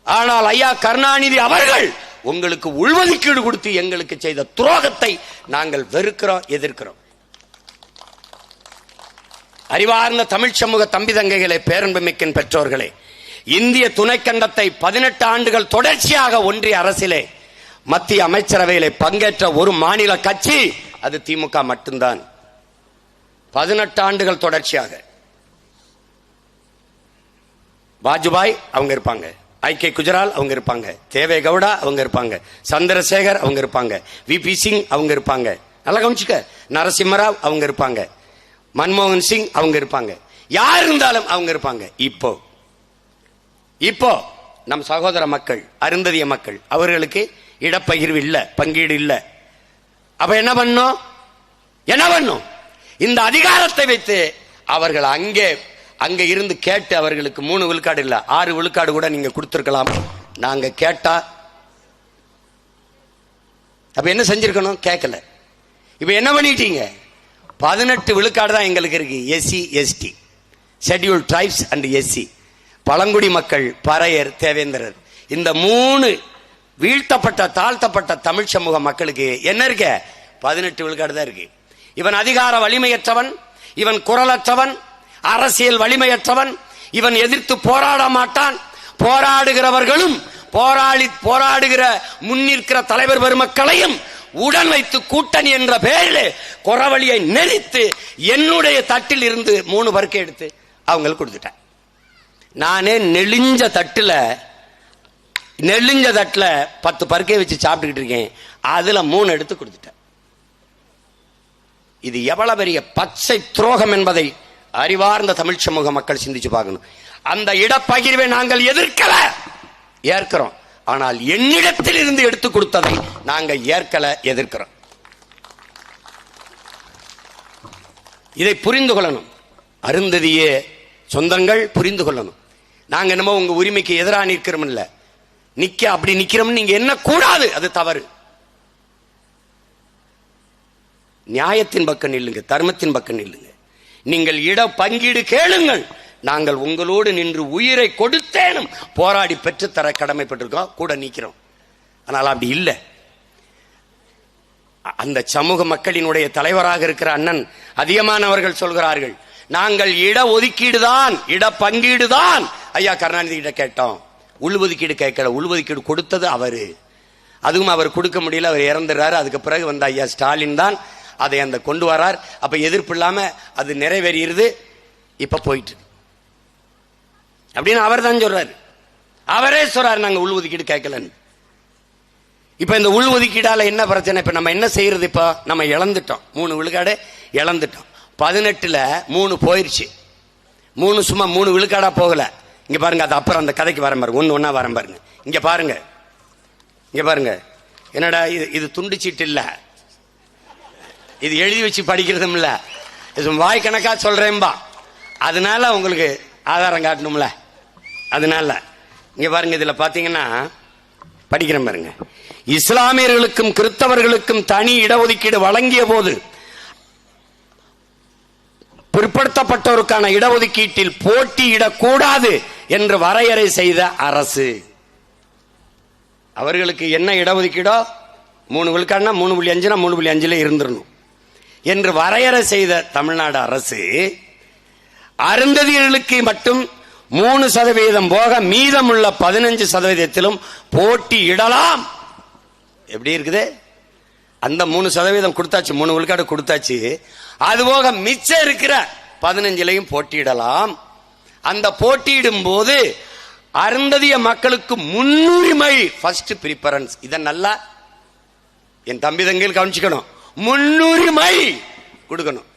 ஆனால் ஐயா கருணாநிதி அவர்கள் உங்களுக்கு உள்ஒதுக்கீடு கொடுத்து எங்களுக்கு செய்த துரோகத்தை நாங்கள் வெறுக்கிறோம், எதிர்க்கிறோம். அறிவார்ந்த தமிழ் சமூக தம்பி தங்கைகளே, பேரன்புமிக்க பெற்றோர்களே, இந்திய துணைக்கண்டத்தை 18 ஆண்டுகள் தொடர்ச்சியாக ஒன்றிய அரசிலே மத்திய அமைச்சரவையிலே பங்கேற்ற ஒரு மாநில கட்சி அது திமுக மட்டும்தான். 18 ஆண்டுகள் தொடர்ச்சியாக. வாஜ்பாய் அவங்க இருப்பாங்க, ஐ.கே. குஜரால் அவங்க இருப்பாங்க, தேவே கவுடா அவங்க இருப்பாங்க, சந்திரசேகர் அவங்க இருப்பாங்க, வி.பி. சிங் அவங்க இருப்பாங்க, நல்லா கவனிச்சுக்க, நரசிம்மராவ் அவங்க இருப்பாங்க, மன்மோகன் சிங் அவங்க இருப்பாங்க, யார் இருந்தாலும் அவங்க இருப்பாங்க. இப்போ நம் சகோதர மக்கள், அருந்ததிய மக்கள், அவர்களுக்கு இடப்பகிர்வு இல்ல, பங்கீடு இல்ல. அப்ப என்ன பண்ணும்? இந்த அதிகாரத்தை வைத்து அவர்கள் அங்கே இருந்து கேட்டு, அவர்களுக்கு 3 விழுக்காடு இல்ல 6 விழுக்காடு கூட நீங்க கொடுத்திருக்கலாம். நாங்க கேட்டா அப்ப என்ன செஞ்சிருக்கணும்? கேட்கல. இப்ப என்ன பண்ணிட்டீங்க? 18 விழுக்காடு தான் எங்களுக்கு இருக்கு. SC, ST, schedule tribes and SC, பழங்குடி மக்கள், பறையர், தேவேந்திரர், இந்த 3 வீழ்த்தப்பட்ட தாழ்த்தப்பட்ட தமிழ் சமூக மக்களுக்கு என்ன இருக்கு? 18 விழுக்காடு தான் இருக்கு. இவன் அதிகார வலிமையற்றவன், இவன் குரலற்றவன், அரசியல் வலிமையற்றவன், இவன் எதிர்த்து போராட மாட்டான். போராடுகிறவர்களும் போராடுகிற முன்னிற்கிற தலைவர் பெருமக்களையும் உடன் வைத்து கூட்டணி என்ற பெயரில் குறவழியை நெறித்து என்னுடைய தட்டில் இருந்து 3 பருக்கை எடுத்து அவங்களுக்கு கொடுத்துட்டேன். நானே நெளிஞ்ச தட்டுல 10 பருக்கை வச்சு சாப்பிட்டுக்கிட்டு இருக்கேன். அதுல 3 எடுத்து கொடுத்துட்டேன். இது எவ்வளவு பெரிய பச்சை துரோகம் என்பதை அறிவார்ந்த தமிழ் சமூக மக்கள் சிந்திச்சு பார்க்கணும். அந்த இடப்பகிர்வை நாங்கள் ஏற்கிறோம். ஆனால் என்னிடத்தில் இருந்து எடுத்து கொடுத்ததை நாங்கள் எதிர்க்கிறோம். இதை புரிந்து கொள்ளணும். அருந்ததிய சொந்தங்கள் புரிந்து கொள்ளணும். நாங்க என்னமோ உங்க உரிமைக்கு எதிராக நிற்கிறோம் இல்ல, அப்படி நிக்கிறோம் நீங்க என்ன கூடாது, அது தவறு. நியாயத்தின் பக்கம் நில்லுங்க, தர்மத்தின் பக்கம் நில்லுங்க. நீங்கள் இட பங்கீடு கேளுங்கள். நாங்கள் உங்களோடு நின்று உயிரை கொடுத்தேனும் போராடி பெற்றுத்தர கடமைப்பட்டிருக்கோம், கூட நிற்கிறோம். ஆனால் அப்படி இல்லை. அந்த சமூக மக்களினுடைய தலைவராக இருக்கிற அண்ணன் அதிகமானவர்கள் சொல்கிறார்கள், நாங்கள் இட ஒதுக்கீடு தான், இட பங்கீடு தான் ஐயா கருணாநிதி கிட்ட கேட்டோம், உள்ஒதுக்கீடு கேட்கல. உள்ஒதுக்கீடு கொடுத்தது அவரு, அதுவும் அவர் கொடுக்க முடியல, அவர் இறந்துறாரு. அதுக்கு பிறகு வந்த ஐயா ஸ்டாலின் தான் அதை அந்த கொண்டு வரார். அப்ப எதிர்ப்பு இல்லாம அது நிறைவேறிடுது. இப்ப போயிட்டு அப்படின்னு அவர் தான் சொல்றாரு. அவரே சொல்றாரு நாங்க உள்ஒதுக்கீடு கேட்கலன்னு. இப்ப இந்த உள்ஒதுக்கீடால என்ன பிரச்சனை? இப்ப நம்ம என்ன செய்யறது? இப்ப நம்ம இழந்துட்டோம், 3 விழுக்காடு இழந்துட்டோம். 18ல 3 போயிருச்சு. 3 சும்மா 3 விழுக்காடா போகல. இங்க பாருங்க, அது அப்புறம் அந்த கதைக்கு வர பாருங்க, ஒன்னா வர பாருங்க. இங்க பாருங்க, என்னடா இது துண்டு சீட்டு இல்ல, இது எழுதி வச்சு படிக்கிறதும் இல்ல, இது வாய் கணக்கா சொல்றேன்பா. அதனால உங்களுக்கு ஆதாரம் காட்டணும்ல. அதனால இங்க பாருங்க, இதுல பாத்தீங்கன்னா படிக்கிறேன் பாருங்க. இஸ்லாமியர்களுக்கும் கிறிஸ்தவர்களுக்கும் தனி இடஒதுக்கீடு வழங்கிய போது பிற்படுத்தப்பட்டோருக்கான இடஒதுக்கீட்டில் போட்டியிடக்கூடாது என்று வரையறை செய்த அரசு. அவர்களுக்கு என்ன இடஒதுக்கீடோ 3 விழுக்காடுனா 3.5 3.5 இருந்துடணும் என்று வரையறை செய்த தமிழ்நாடு அரசு அருந்ததியர்களுக்கு மட்டும் 3% போக மீதமுள்ள 15%-த்திலும் போட்டியிடலாம். எப்படி இருக்குது? அந்த 3% கொடுத்தாச்சு, 3 விழுக்காடு கொடுத்தாச்சு. அதுபோக மிச்சம் இருக்கிற 15லையும் போட்டியிடலாம். அந்த போட்டியிடும் போது அருந்ததிய மக்களுக்கு முன்னுரிமை, ஃபர்ஸ்ட் பிரிபரன்ஸ். இத நல்லா என் தம்பி தங்கைகள் கவனிச்சுக்கணும். முன்னுரிமை கொடுக்கணும்.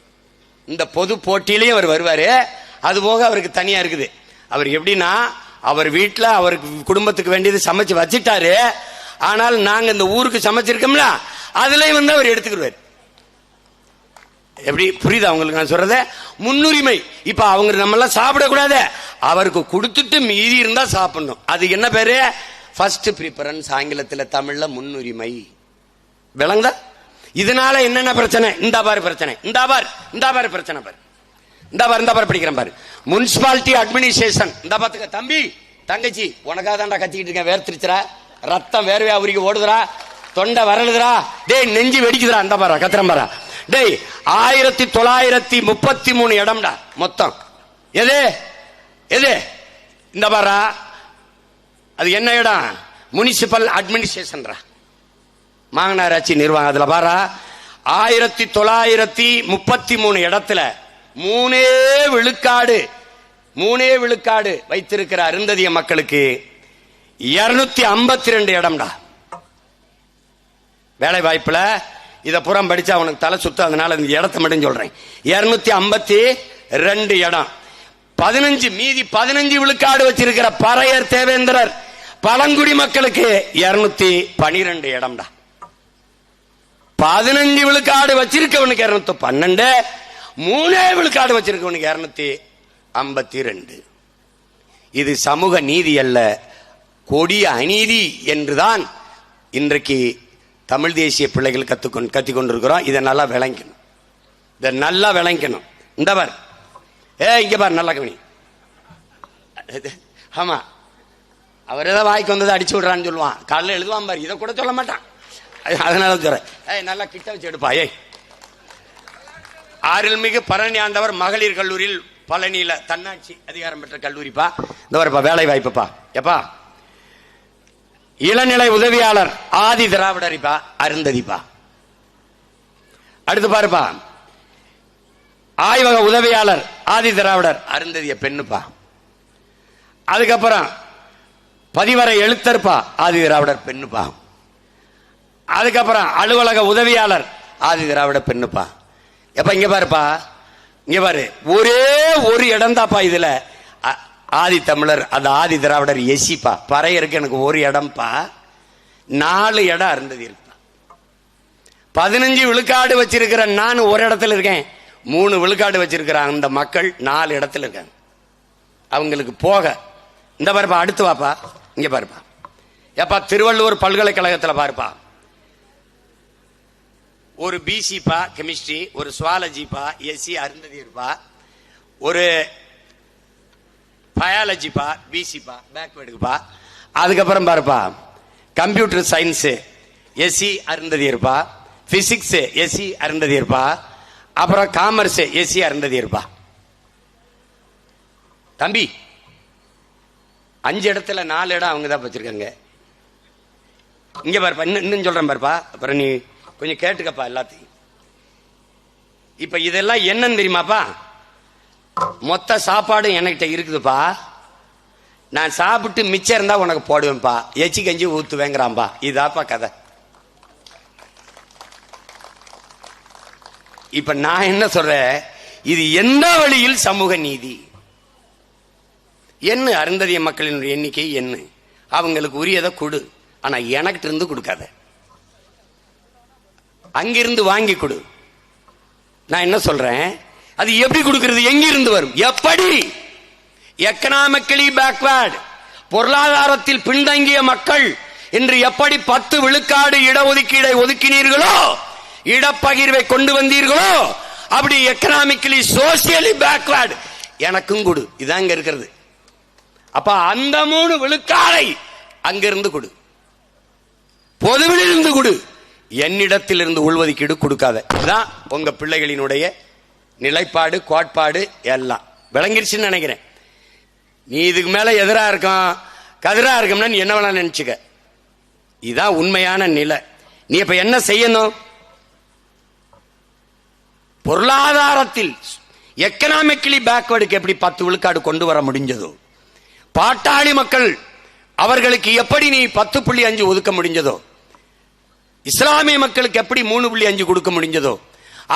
இந்த பொது போட்டியிலையும் அவர் வருவாரு. அதுபோக அவருக்கு தனியா இருக்குது. அவர் எப்படின்னா, அவர் வீட்டுல அவருக்கு குடும்பத்துக்கு வேண்டியது சமைச்சு வச்சுட்டாரு. ஆனால் நாங்க இந்த ஊருக்கு சமைச்சிருக்கோம்ல, அதுலயும் வந்து அவர் எடுத்துக்கிடுவார். எப்படி புரியுதா உங்களுக்கு நான் சொல்றத? முன்னுரிமை. இப்ப அவங்க நம்ம எல்லாம் சாப்பிடக்கூடாது, அவருக்கு கொடுத்துட்டு மீதி இருந்தா சாப்பிடணும். அது என்ன பேரு? First preference. ஆங்கிலத்தில், தமிழ்ல முன்னுரிமை. விளங்குதா? இதனால என்னென்ன பிரச்சனை? இந்த பாரு பிரச்சனை, இந்த பாரு பிரச்சனை பாரு, இந்த பாரு படிக்கிறேன் பாரு. Municipality administration. இந்த பாத்துக்க தம்பி தங்கச்சி, உனக்காக தான்டா கத்திக்கிட்டு இருக்கேன். வேர்த்திருச்சுரா, ரத்தம் வேர்வையா உருகி ஓடுதுரா, தொண்டை வரலுதுரா, டேய் நெஞ்சு வெடிக்குதுரா, இந்த பாரா கத்திரம் பாரா. டேய் 1933 இடம்டா மொத்தம். எது எது இந்த பாரா, அது என்ன இடம்? முனிசிபல் அட்மினிஸ்ட்ரேஷன், மாநகராட்சி நிர்வாகம். அதுல பாரா 1933 இடத்துல 3 விழுக்காடு வைத்திருக்கிற அருந்ததிய மக்களுக்கு 252 இடம்டா வேலை வாய்ப்புல. இத புறம் படிச்சா அவனுக்கு தலை சுத்து, அதனால இந்த இடத்தை மட்டும் சொல்றேன். 252 இடம். 15 விழுக்காடு வச்சிருக்கிற பறையர் தேவேந்திரர் பழங்குடி மக்களுக்கு 212 இடம்டா. 15 விழுக்காடு வச்சிருக்கவனுக்கு 212, 3 விழுக்காடு வச்சிருக்கவனுக்கு 252. இது சமூக நீதி அல்ல, கொடிய அநீதி என்றுதான் இன்றைக்கு தமிழ் தேசிய பிள்ளைகள் கத்திக்கொண்டிருக்கிறோம். இதை நல்லா விளங்கணும். இந்த பார், இங்க பார், நல்லா கவனி. ஆமா, அவர் ஏதாவது வாய்க்கு வந்ததை அடிச்சு விடுறான்னு சொல்லுவான், காலையில் எழுதுவான் பாரு, இதை கூட சொல்ல மாட்டான். அதனால சொல்றேன், நல்லா கிட்ட வச்சு எடுப்பா. அருள்மிகு பழனி ஆண்டவர் மகளிர் கல்லூரியில் பழனியில தன்னாட்சி அதிகாரம் பெற்ற கல்லூரிப்பா. இந்த வரப்பா வேலை வாய்ப்புப்பா. எப்பா இளநிலை உதவியாளர் ஆதி திராவிடரிப்பா, அருந்ததிப்பா. அடுத்து பாருப்பா, ஆய்வக உதவியாளர் ஆதி திராவிடர், அருந்ததிய பெண்ணுப்பா. அதுக்கப்புறம் பதிவரை எழுத்தர்ப்பா, ஆதி திராவிடர் பெண்ணுப்பா. அதுக்கப்புறம் அலுவலக உதவியாளர் ஆதி திராவிட பெண்ணுப்பா. எப்ப இங்க பாருப்பா, இங்க பாரு, ஒரே ஒரு இடம் தாப்பா இதுல ஆதி தமிழர், அந்த ஆதி திராவிடர் எசிப்பா. பறையருக்கு எனக்கு ஒரு இடம்பா, 4 இடம் அருந்ததி இருப்பா. 15 விழுக்காடு வச்சிருக்கிற நான் ஒரு இடத்துல இருக்கேன், 3 விழுக்காடு வச்சிருக்கிற அந்த மக்கள் 4 இடத்துல இருக்காங்க. அவங்களுக்கு போக இந்த பாருப்பா, அடுத்து வாப்பா, இங்க பாருப்பா. எப்பா திருவள்ளுவர் பல்கலைக்கழகத்தில் பாருப்பா, ஒரு பிசிப்பா கெமிஸ்ட்ரி, ஒரு சுவாலஜிப்பா எஸ்சி அருந்ததி இருப்பா, ஒரு பயாலஜிப்பா பிசிப்பா பேக்வேர்டுப்பா. அதுக்கப்புறம் பாருப்பா கம்ப்யூட்டர் சயின்ஸ் எஸ்சி அருந்ததி இருப்பா, பிசிக்ஸ் எஸ்சி அருந்ததி இருப்பா, அப்புறம் காமர்ஸ் எஸ்சி அருந்ததி இருப்பா. தம்பி 5 இடத்துல 4 இடம் அவங்க தான் வச்சிருக்காங்க. இங்க பாருப்பா, இன்னும் சொல்றேன் பாருப்பா, அப்புறம் நீ கொஞ்சம் கேட்டுக்கப்பா எல்லாத்தையும். இப்ப இதெல்லாம் என்னன்னு தெரியுமாப்பா? மொத்த சாப்பாடு என்கிட்ட இருக்குதுப்பா, நான் சாப்பிட்டு மிச்சம் இருந்தா உனக்கு போடுவேன்ப்பா, எச்சி கஞ்சி ஊத்துவேங்கிறான்பா. இதாப்பா கதை. இப்ப நான் என்ன சொல்றேன், இது எந்த வழியில் சமூக நீதி? என்ன அருந்ததிய மக்களின் எண்ணிக்கை என்ன, அவங்களுக்கு உரியதை கொடு, ஆனா எனக்கு இருந்து கொடுக்காத, அங்கிருந்து வாங்கி கொடு. நான் என்ன சொல்றேன், அது எப்படி கொடுக்கிறது, எங்கிருந்து வரும், எப்படி? எக்கனாமிக்கலி பேக்வர்ட், பொருளாதாரத்தில் பின்தங்கிய மக்கள் என்று எப்படி 10 விழுக்காடு இடஒதுக்கீடை ஒதுக்கினீர்களோ, இடப்பகிர்வை கொண்டு வந்தீர்களோ, அப்படி எக்கனாமிக்கலி சோசியலி பேக்வர்ட் எனக்கும் கொடு. இதான் இங்க இருக்கிறது. அப்ப அந்த 3 விழுக்காடை அங்கிருந்து கொடு, பொதுவில் இருந்து கொடு, என்னிடத்தில் இருந்து உள்ஒதுக்கீடு கொடுக்காத. இதுதான் உங்க பிள்ளைகளினுடைய நிலைப்பாடு, கோட்பாடு எல்லாம் விளங்கிருச்சுன்னு நினைக்கிறேன். நீ இதுக்கு மேல எதிரா இருக்கும், கதிரா இருக்கும்னா நீ என்ன வேணா நினைச்சுக்க. இதுதான் உண்மையான நிலை. நீ இப்ப என்ன செய்யணும்? பொருளாதாரத்தில் எக்கனாமிக்கலி பேக்வர்டுக்கு எப்படி 10 விழுக்காடு கொண்டு வர முடிஞ்சதோ, பாட்டாளி மக்கள் அவர்களுக்கு எப்படி நீ 10.5 ஒதுக்க முடிஞ்சதோ, இஸ்லாமிய மக்களுக்கு எப்படி 3.5 கொடுக்க முடிஞ்சதோ,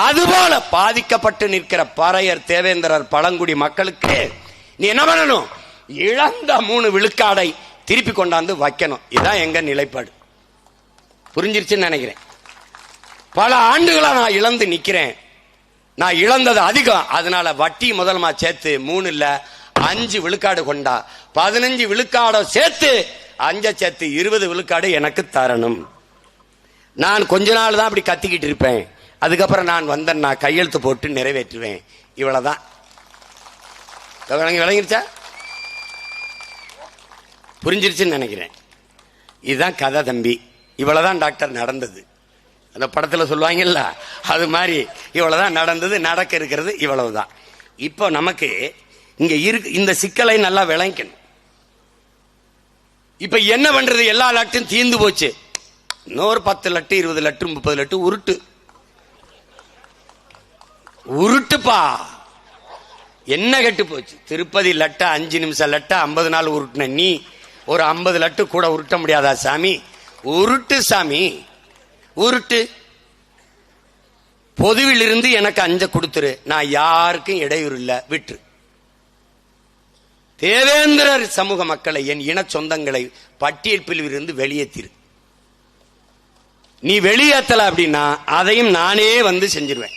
அதுபோல பாதிக்கப்பட்டு நிற்கிற பறையர் தேவேந்திரர் பழங்குடி மக்களுக்கு நீ என்ன பண்ணணும்? இழந்த 3 விழுக்காடை திருப்பி கொண்டாந்து வைக்கணும். இதுதான் எங்க நிலைப்பாடு. புரிஞ்சிருச்சுன்னு நினைக்கிறேன். பல ஆண்டுகளா நான் இழந்து நிக்கிறேன். நான் இழந்தது அதிகம், அதனால வட்டி முதலமா சேர்த்து 3 இல்ல 5 விழுக்காடு கொண்டா 15 விழுக்காட சேர்த்து 5 சேர்த்து 20 விழுக்காடு எனக்கு தரணும். நான் கொஞ்ச நாள் தான் அப்படி கத்திக்கிட்டு இருப்பேன், அதுக்கப்புறம் நான் வந்தேன், நான் கையெழுத்து போட்டு நிறைவேற்றுவேன். இவ்வளவுதான். விளங்கிருச்சா? புரிஞ்சிருச்சுன்னு நினைக்கிறேன். இதுதான் கதை தம்பி. இவ்வளவுதான் டாக்டர் நடந்தது. அந்த படத்துல சொல்லுவாங்கல்ல, அது மாதிரி இவ்வளவுதான் நடந்தது, நடக்க இருக்கிறது இவ்வளவுதான். இப்போ நமக்கு இங்க இருக்கு, இந்த சிக்கலை நல்லா விளங்கணும். இப்ப என்ன பண்றது? எல்லா லட்டும் தீர்ந்து போச்சு, இன்னொரு 10 லட்டு 20 லட்டு 30 லட்டு உருட்டுப்பா. என்ன கெட்டு போச்சு? திருப்பதி லட்ட 5 நிமிஷம் லட்ட 50 நாள் உருட்டுன நீ ஒரு 50 லட்டு கூட உருட்ட முடியாதா சாமி? உருட்டு சாமி, உருட்டு. பொதுவில் இருந்து எனக்கு 5 கொடுத்துரு, நான் யாருக்கும் இடையூறு இல்ல, விட்டு. தேவேந்திரர் சமூக மக்களை, என் இன சொந்தங்களை பட்டியல் பிரிவில் இருந்து வெளியேற்றிரு. நீ வெளியேற்றல அப்படின்னா அதையும் நானே வந்து செஞ்சிருவேன்.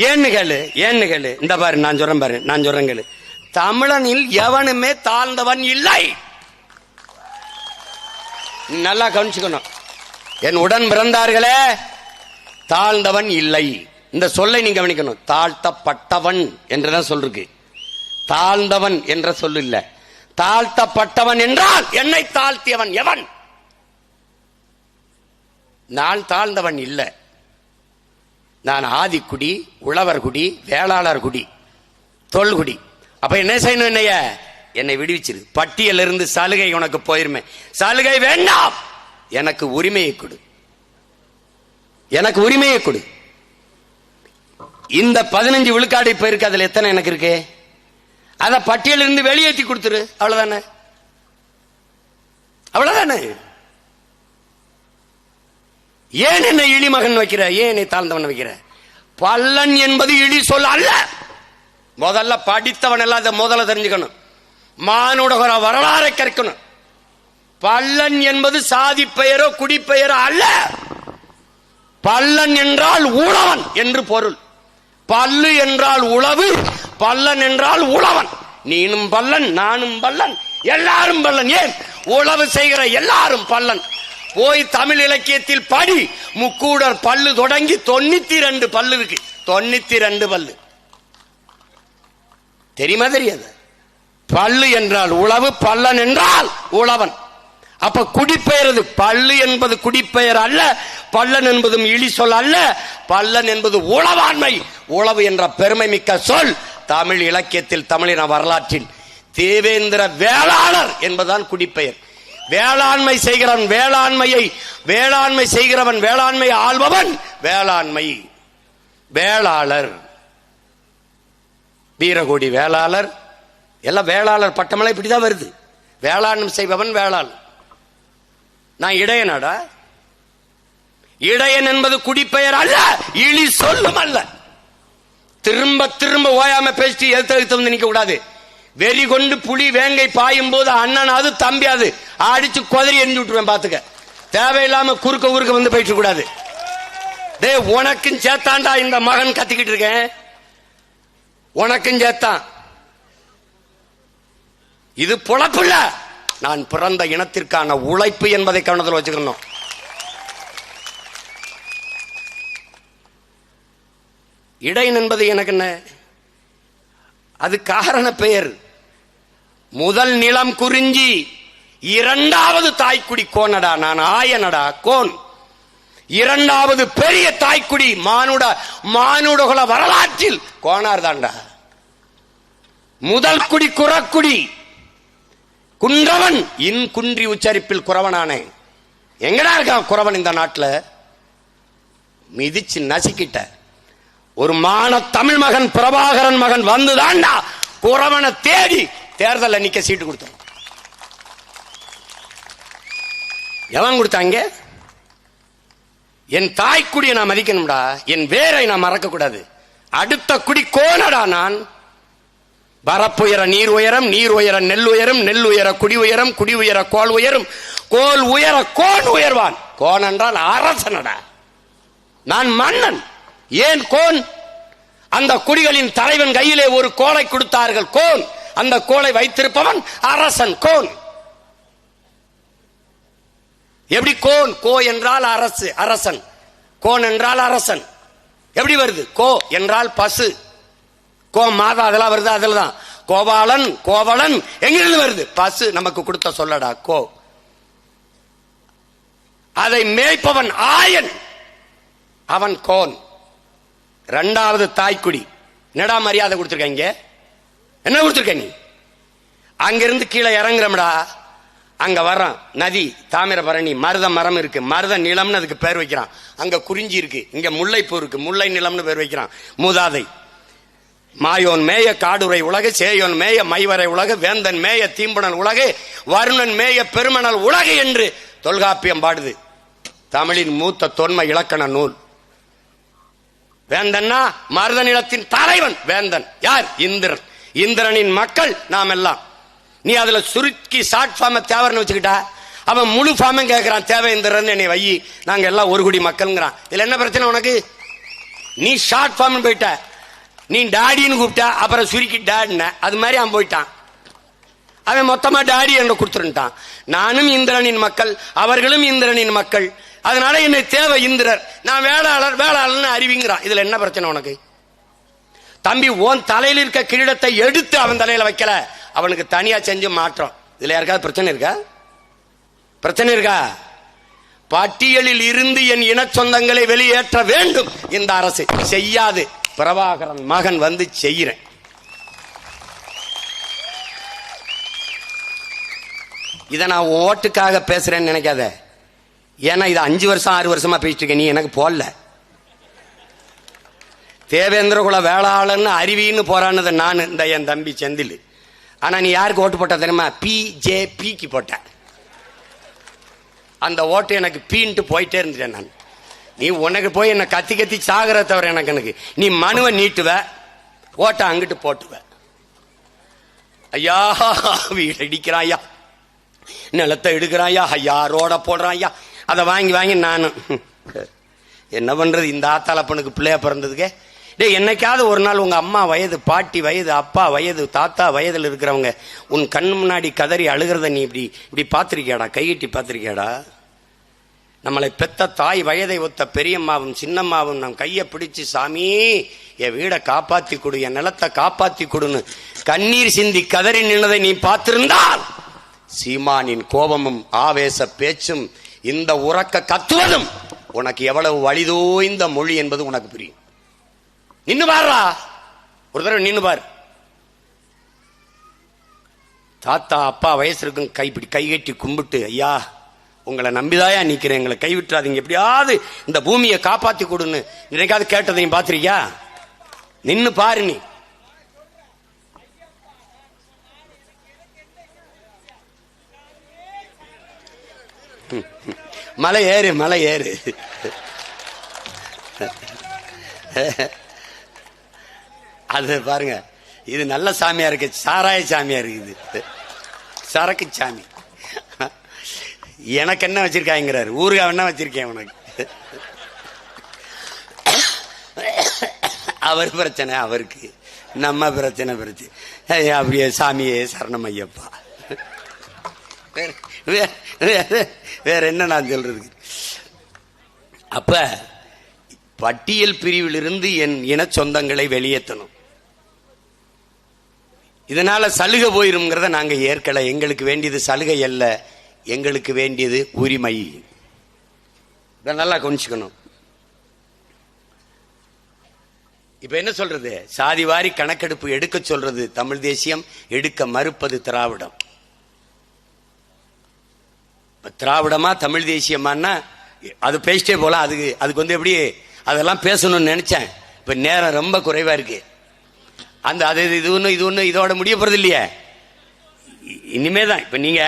ஏன்னு கேளு. இந்த பாரு, நான் சொல்றேன் கேளு. தமிழனில் எவனுமே தாழ்ந்தவன் இல்லை. நல்லா கவனிச்சுக்கணும். என் உடன் பிறந்தார்களே, தாழ்ந்தவன் இல்லை. இந்த சொல்லை நீங்க கவனிக்கணும். தாழ்த்தப்பட்டவன் என்றுதான் சொல்லிருக்கு. தாழ்ந்தவன் என்ற சொல்லு இல்ல. தாழ்த்தப்பட்டவன் என்றால் என்னை தாழ்த்தியவன் எவன்? நான் தாழ்ந்தவன் இல்லை. நான் ஆதிக்குடி, உழவர் குடி, வேளாளர் குடி, தொல்குடி. அப்ப என்ன செய்யணும்? என்னை விடுவிச்சிரு. பட்டியலிருந்து சலுகை உனக்கு போயிருமே. சலுகை வேண்டாம், எனக்கு உரிமையை கொடு, எனக்கு உரிமையை கொடு. இந்த 15 விழுக்காடு இப்ப இருக்கு, அதுல எத்தனை எனக்கு இருக்கு? அத பட்டியலிருந்து வெளியேற்றி கொடுத்துரு. அவ்வளவுதானே, அவ்வளவுதானே. ஏன் என்ன இழிமகன் வைக்கிற? ஏன் என்னை தாழ்ந்தவன் வைக்கிற? பல்லன் என்பது இழி சொல் அல்ல. முதல்ல படித்தவன் எல்லாம் அதை முதல்ல தெரிஞ்சுக்கணும். மானுட வரலாறை கற்கணும். பல்லன் என்பது சாதி பெயரோ குடிப்பெயரோ அல்ல. பல்லன் என்றால் உழவன் என்று பொருள். பல்லு என்றால் உழவு, பல்லன் என்றால் உழவன். நீனும் பல்லன், நானும் பல்லன், எல்லாரும் பல்லன். ஏன்? உழவு செய்கிற எல்லாரும் பல்லன். போய் தமிழ் இலக்கியத்தில் படி. முக்கூடர் பல்லு தொடங்கி 92 பல்லு இருக்கு. 92 பல்லு தெரியுமா? தெரியாது. பல்லு என்றால் உழவு, பல்லன் என்றால் உழவன். அப்ப குடிப்பெயரது. பல்லு என்பது குடிப்பெயர் அல்ல, பல்லன் என்பதும் இழி சொல் அல்ல. பல்லன் என்பது உழவாண்மை, உழவு என்ற பெருமை மிக்க சொல். தமிழ் இலக்கியத்தில், தமிழின வரலாற்றில் தேவேந்திர வேளாளர் என்பதுதான் குடிப்பெயர். வேளாண்மை செய்கிறவன் வேளாண்மை செய்கிறவன், வேளாண்மை ஆள்பவன் வேளாண்மை வேளாளர். வீரகோடி வேளாளர், எல்லாம் வேளாளர் பட்டமெல்லாம் இப்படிதான் வருது. வேளாண்மை செய்பவன் வேளாளர். நான் இடையனாடா? இடையன் என்பது குடிப்பெயர் அல்ல, இழி சொல்லும் அல்ல. திரும்ப திரும்ப ஓயாம பேசிட்டு எழுத்து வந்து நிக்க கூடாது. வெறி கொண்டு புலி வேங்கை பாயும் போது அண்ணனாவது தம்பியாது அடிச்சு கொதறி எரிஞ்சு விட்டுருவேன். பாத்துக்க, தேவையில்லாம குறுக்க ஊருக்கு வந்து போயிட்டு கூடாது. டே, உனக்கும் சேத்தாண்டா இந்த மகன் கத்திக்கிட்டு இருக்கேன், உனக்கும் சேத்தான். இது பொழப்பு இல்ல, நான் பிறந்த இனத்திற்கான உழைப்பு என்பதை கவனத்தில் வச்சுக்கணும். இடையன் என்பது எனக்கு என்ன? அது காரண பெயர். முதல் நிலம் குறிஞ்சி, இரண்டாவது தாய்க்குடி கோனடா. நான் ஆயனடா, கோன். இரண்டாவது பெரிய தாய்க்குடி மானுடகுல வரலாற்றில் கோனார் தாண்டா. முதல் குடி குறக்குடி, குன்றவன். இன் குன்றி உச்சரிப்பில் குறவனானே. எங்கடா இருக்கான் குறவன் இந்த நாட்டில்? மிதிச்சு நசிக்கிட்ட ஒரு மான தமிழ் மகன், பிரபாகரன் மகன் வந்துதான்டா குறவனை தேடி தேர்தலில் நிக்க சீட்டு கொடுத்தான். எவன் கொடுத்தாங்க? என் தாய்க்குடியை நான் மதிக்கணும்டா, என் வேரை நான் மறக்க கூடாது. அடுத்த குடி கோனடா நான். வரப்புயர நீர் உயரம், நீர் உயர நெல் உயரும், நெல் உயர குடி உயரம், குடி உயர கோல் உயரும், கோல் உயர கோன் உயர்வான். கோன் என்றால் அரசனடா, நான் மன்னன். ஏன் கோன்? அந்த குடிகளின் தலைவன் கையிலே ஒரு கோலை கொடுத்தார்கள், கோன். அந்த கோலை வைத்திருப்பவன் அரசன், கோன். எப்படி கோன்? கோ என்றால் அரசு, அரசன். கோன் என்றால் அரசன். எப்படி வருது? கோ என்றால் பசு, கோ மாதா, அதெல்லாம் வருது. அதுலதான் கோபாலன், கோவலன் எங்கிருந்து வருது? பசு நமக்கு கொடுத்த சொல்லடா கோ. அதை மேய்ப்பவன் ஆயன், அவன் கோன். இரண்டாவது தாய்க்குடி. என்னடா மரியாதை கொடுத்திருக்க? என்ன கொடுத்திருக்க நீ? அங்கிருந்து கீழே இறங்குறோம்டா, அங்க வர்றான் நதி, தாமிரபரணி, மருத மரம் இருக்கு, மருத நிலம்னு அதுக்கு பேர் வைக்கிறான். அங்க குறிஞ்சி இருக்கு, இங்க முல்லைப்பூ இருக்கு, முல்லை நிலம்னு பேர் வைக்கிறான். மூதாதை மாயோன் மேய காடுரை உலகு, சேயோன் மேய மைவரை உலகு, வேந்தன் மேய தீம்புணல் உலகு, வருணன் மேய பெருமணல் உலகு என்று தொல்காப்பியம் பாடுது. தமிழின் மூத்த தொன்மை இலக்கண நூல். வேந்தன்னா மருத நிலத்தின் தலைவன் வேந்தன். யார்? இந்திரன். இந்திரனின் மக்கள் நாம் எல்லாம். நீ அதுல சுருக்கி ஷார்ட் ஃபார்ம் தேவர்னு வச்சுக்கிட்டா, அவன் முழு ஃபார்மும் கேட்கிறான், தேவை இந்திரன் என்னை வை, நாங்க எல்லாம் ஒரு குடி மக்கள்ங்கிறான். இதுல என்ன பிரச்சனை உனக்கு? நீ ஷார்ட் ஃபார்ம் போயிட்ட, நீ டாடின்னு கூப்பிட்டா அப்புறம் சுருக்கி டாடின, அது மாதிரி அவன் போயிட்டான். அவன் மொத்தமா டாடி என்று கொடுத்துட்டான். நானும் இந்திரனின் மக்கள், அவர்களும் இந்திரனின் மக்கள், அதனால என்னை தேவை இந்திரர், நான் வேளாளர் வேளாளர்னு அறிவிங்கிறான். இதுல என்ன பிரச்சனை உனக்கு? தம்பி, உன் தலையில் இருக்க கிரீடத்தை எடுத்து அவன் தலையில வைக்கல, அவனுக்கு தனியா செஞ்சு மாற்றம். இதுல யாருக்காவது பிரச்சனை இருக்கா? பிரச்சனை இருக்கா? பட்டியலில் இருந்து என் இன சொந்தங்களை வெளியேற்ற வேண்டும் இந்த அரசு. செய்யாது. பிரபாகரன் மகன் வந்து செய்கிறேன். இதை நான் ஓட்டுக்காக பேசுறேன்னு நினைக்காத. ஏன்னா இது 5 வருஷம் 6 வருஷமா பேசிட்டு இருக்க, நீ எனக்கு போடல. தேவேந்திர குல வேளாளர்னு அறிவின்னு போறானது நான், இந்த என் தம்பி செந்தில். ஆனா நீ யாருக்கு ஓட்டு போட்ட தெரியுமா? பிஜேபிக்கு போட்ட. அந்த ஓட்டு எனக்கு பீன்ட்டு போயிட்டே இருந்துட்டேன் நான். நீ உனக்கு போய் என்ன கத்தி கத்தி சாகிற தவிர எனக்கு நீ மனுவை நீட்டுவ, ஓட்ட அங்கிட்டு போட்டுவ. ஐயா வீடு அடிக்கிறான், ஐயா நிலத்தை எடுக்கிறான், ஐயா ஐயா ரோட போடுறான், ஐயா அதை வாங்கி வாங்கி நானும் என்ன பண்றது? இந்த ஆத்தாளப்பனுக்கு பிள்ளையா பிறந்ததுக்கே. டே, என்னைக்காவது ஒரு நாள் உங்க அம்மா வயது, பாட்டி வயது, அப்பா வயது, தாத்தா வயதில் இருக்கிறவங்க உன் கண் முன்னாடி கதறி அழுகிறத நீ இப்படி இப்படி பார்த்திருக்கியாடா? கையிட்டி பார்த்திருக்கியாடா? நம்மளை பெத்த தாய் வயதை ஒத்த பெரியம்மாவும் சின்னம்மாவும் நம் கையை பிடிச்சு, சாமி என் வீடை காப்பாத்தி கொடு, என் நிலத்தை காப்பாத்தி கொடுன்னு கண்ணீர் சிந்தி கதறி நின்றதை நீ பார்த்திருந்தால், சீமானின் கோபமும் ஆவேச பேச்சும் இந்த உறக்க கத்துவதும் உனக்கு எவ்வளவு வலிதோய்ந்த மொழி என்பது உனக்கு புரியும். நின்னு பாருடா, ஒரு தடவை நின்னு பாரு. தாத்தா அப்பா வயசு இருக்கும், கை கட்டி கும்பிட்டு, ஐயா உங்களை நம்பிதாயா நிக்கிறேன், எங்களை கைவிட்டுறாதீங்க, எப்படியாவது இந்த பூமியை காப்பாத்தி கொடுன்னு நினைக்காது கேட்டதையும் பாத்திருக்கியா? நின்னு பாரு. நீ மலை ஏறு, மலை ஏறு. அது பாருங்க, இது நல்ல சாமியா இருக்கு, சாராய சாமியா இருக்குது, சரக்கு சாமி. எனக்கு என்ன வச்சிருக்காங்கிறாரு, ஊருகா என்ன வச்சிருக்கேன் உனக்கு? அவர் பிரச்சனை அவருக்கு, நம்ம பிரச்சனை பிரச்சனை. அப்படியே சாமியே சரணம் ஐயப்பா. வேற என்ன நான் சொல்றதுக்கு? அப்ப பட்டியல் பிரிவில் இருந்து என் இன சொந்தங்களை வெளியேற்றணும். இதனால சலுகை போயிருங்கிறத நாங்க ஏற்கல. எங்களுக்கு வேண்டியது சலுகை அல்ல, எங்களுக்கு வேண்டியது உரிமை. இதை நல்லா கொஞ்சிக்கணும். இப்ப என்ன சொல்றது? சாதிவாரி கணக்கெடுப்பு எடுக்க சொல்றது தமிழ் தேசியம், எடுக்க மறுப்பது திராவிடம். திராவிடமா தமிழ் தேசியமானா அது பேசிட்டே போலாம். அதுக்கு வந்து எப்படி அதெல்லாம் பேசணும்னு நினைச்சேன். இப்ப நேரம் ரொம்ப குறைவா இருக்கு. அந்த அது இது ஒண்ணு இதோட முடிய போறது இல்லையே, இனிமேதான். இப்ப நீங்க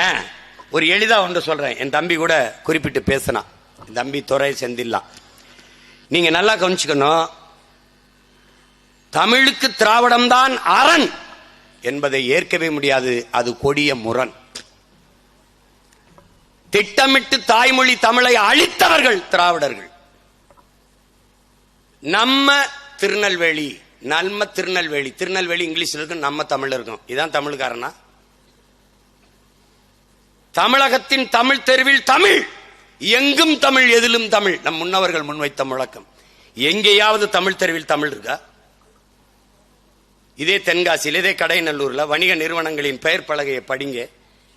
ஒரு எளிதா ஒன்று சொல்றேன். என் தம்பி கூட குறிப்பிட்டு பேசினான், என் தம்பி துறை செந்தில்லாம். நீங்க நல்லா கவனிச்சுக்கணும். தமிழுக்கு திராவிடம் தான் அரண் என்பதை ஏற்கவே முடியாது. அது கொடிய முரண். திட்டமிட்டு தாய்மொழி தமிழை அழித்தவர்கள் திராவிடர்கள். நம்ம திருநெல்வேலி இங்கிலீஷ்ல இருக்கும், நம்ம தமிழ் இருக்கும். இதான் தமிழ்காரனா? தமிழகத்தின் தமிழ் தெருவில் தமிழ், எங்கும் தமிழ், எதிலும் தமிழ். நம் முன்னவர்கள் முன்வைத்த முழக்கம். எங்கேயாவது தமிழ் தெருவில் தமிழ் இருக்கா? இதே தென்காசியில், இதே கடைநல்லூர்ல வணிக நிறுவனங்களின் பெயர் பலகையை படிங்க,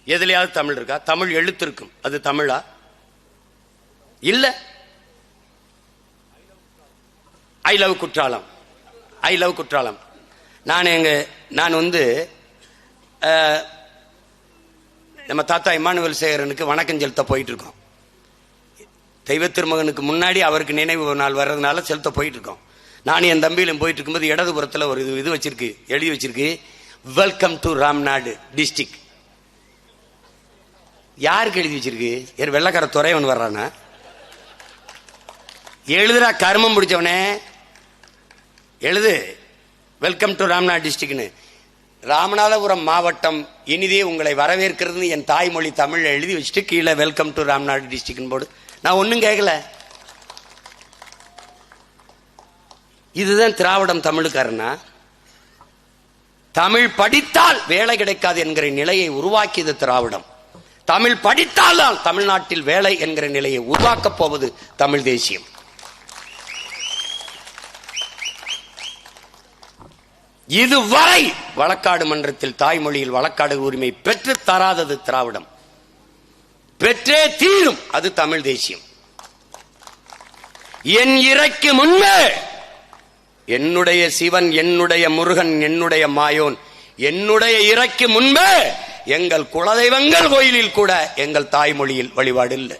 எதுலையாவது தமிழ் இருக்கா? தமிழ் எழுத்து இருக்கும், அது தமிழா? இல்ல. I love Kutralam, I love Kutralam. நான் நம்ம தாத்தா இமானுவேல் சேகரனுக்கு வணக்கம் செலுத்த போயிட்டு இருக்கோம். தெய்வ திருமகனுக்கு முன்னாடி அவருக்கு நினைவு நாள் வர்றதுனால செலுத்த போயிட்டு இருக்கோம். நானும் என் தம்பியிலும் போயிட்டு இருக்கும்போது இடதுபுறத்தில் ஒரு இது வச்சிருக்கு, எழுதி வச்சிருக்கு, வெல்கம் டு ராம்நாடு டிஸ்ட்ரிக்ட். யாருக்கு எழுதி வச்சிருக்கு? என் வெள்ளக்கார துறையவன் வர்றானா? எழுதுறா கர்மம் பிடிச்சவனே, எழுது வெல்கம் டு ராம்நாடு டிஸ்ட்ரிக்ட்னு. ராமநாதபுரம் மாவட்டம் இனிதே உங்களை வரவேற்கிறது என் தாய்மொழி தமிழ் எழுதி வச்சுட்டு கீழே வெல்கம் டு ராம்நாடு டிஸ்ட்ரிக்ட் போடு. நான் ஒன்னும் கேட்கல. இதுதான் திராவிடம் தமிழுக்காரனா? தமிழ் படித்தால் வேலை கிடைக்காது என்கிற நிலையை உருவாக்கியது திராவிடம். தமிழ் படித்தால் தான் தமிழ்நாட்டில் வேலை என்கிற நிலையை உருவாக்கப் போவது தமிழ் தேசியம். இதுவரை வழக்காடு மன்றத்தில் தாய்மொழியில் வழக்காடு உரிமை பெற்று தராதது திராவிடம். பெற்றே தீரும், அது தமிழ் தேசியம். என் இறைக்கு முன்பே என்னுடைய சிவன், என்னுடைய முருகன், என்னுடைய மாயோன், என்னுடைய இறைக்கு முன்பே எங்கள் குலதெய்வங்கள் கோயிலில் கூட எங்கள் தாய்மொழியில் வழிபாடு இல்லை.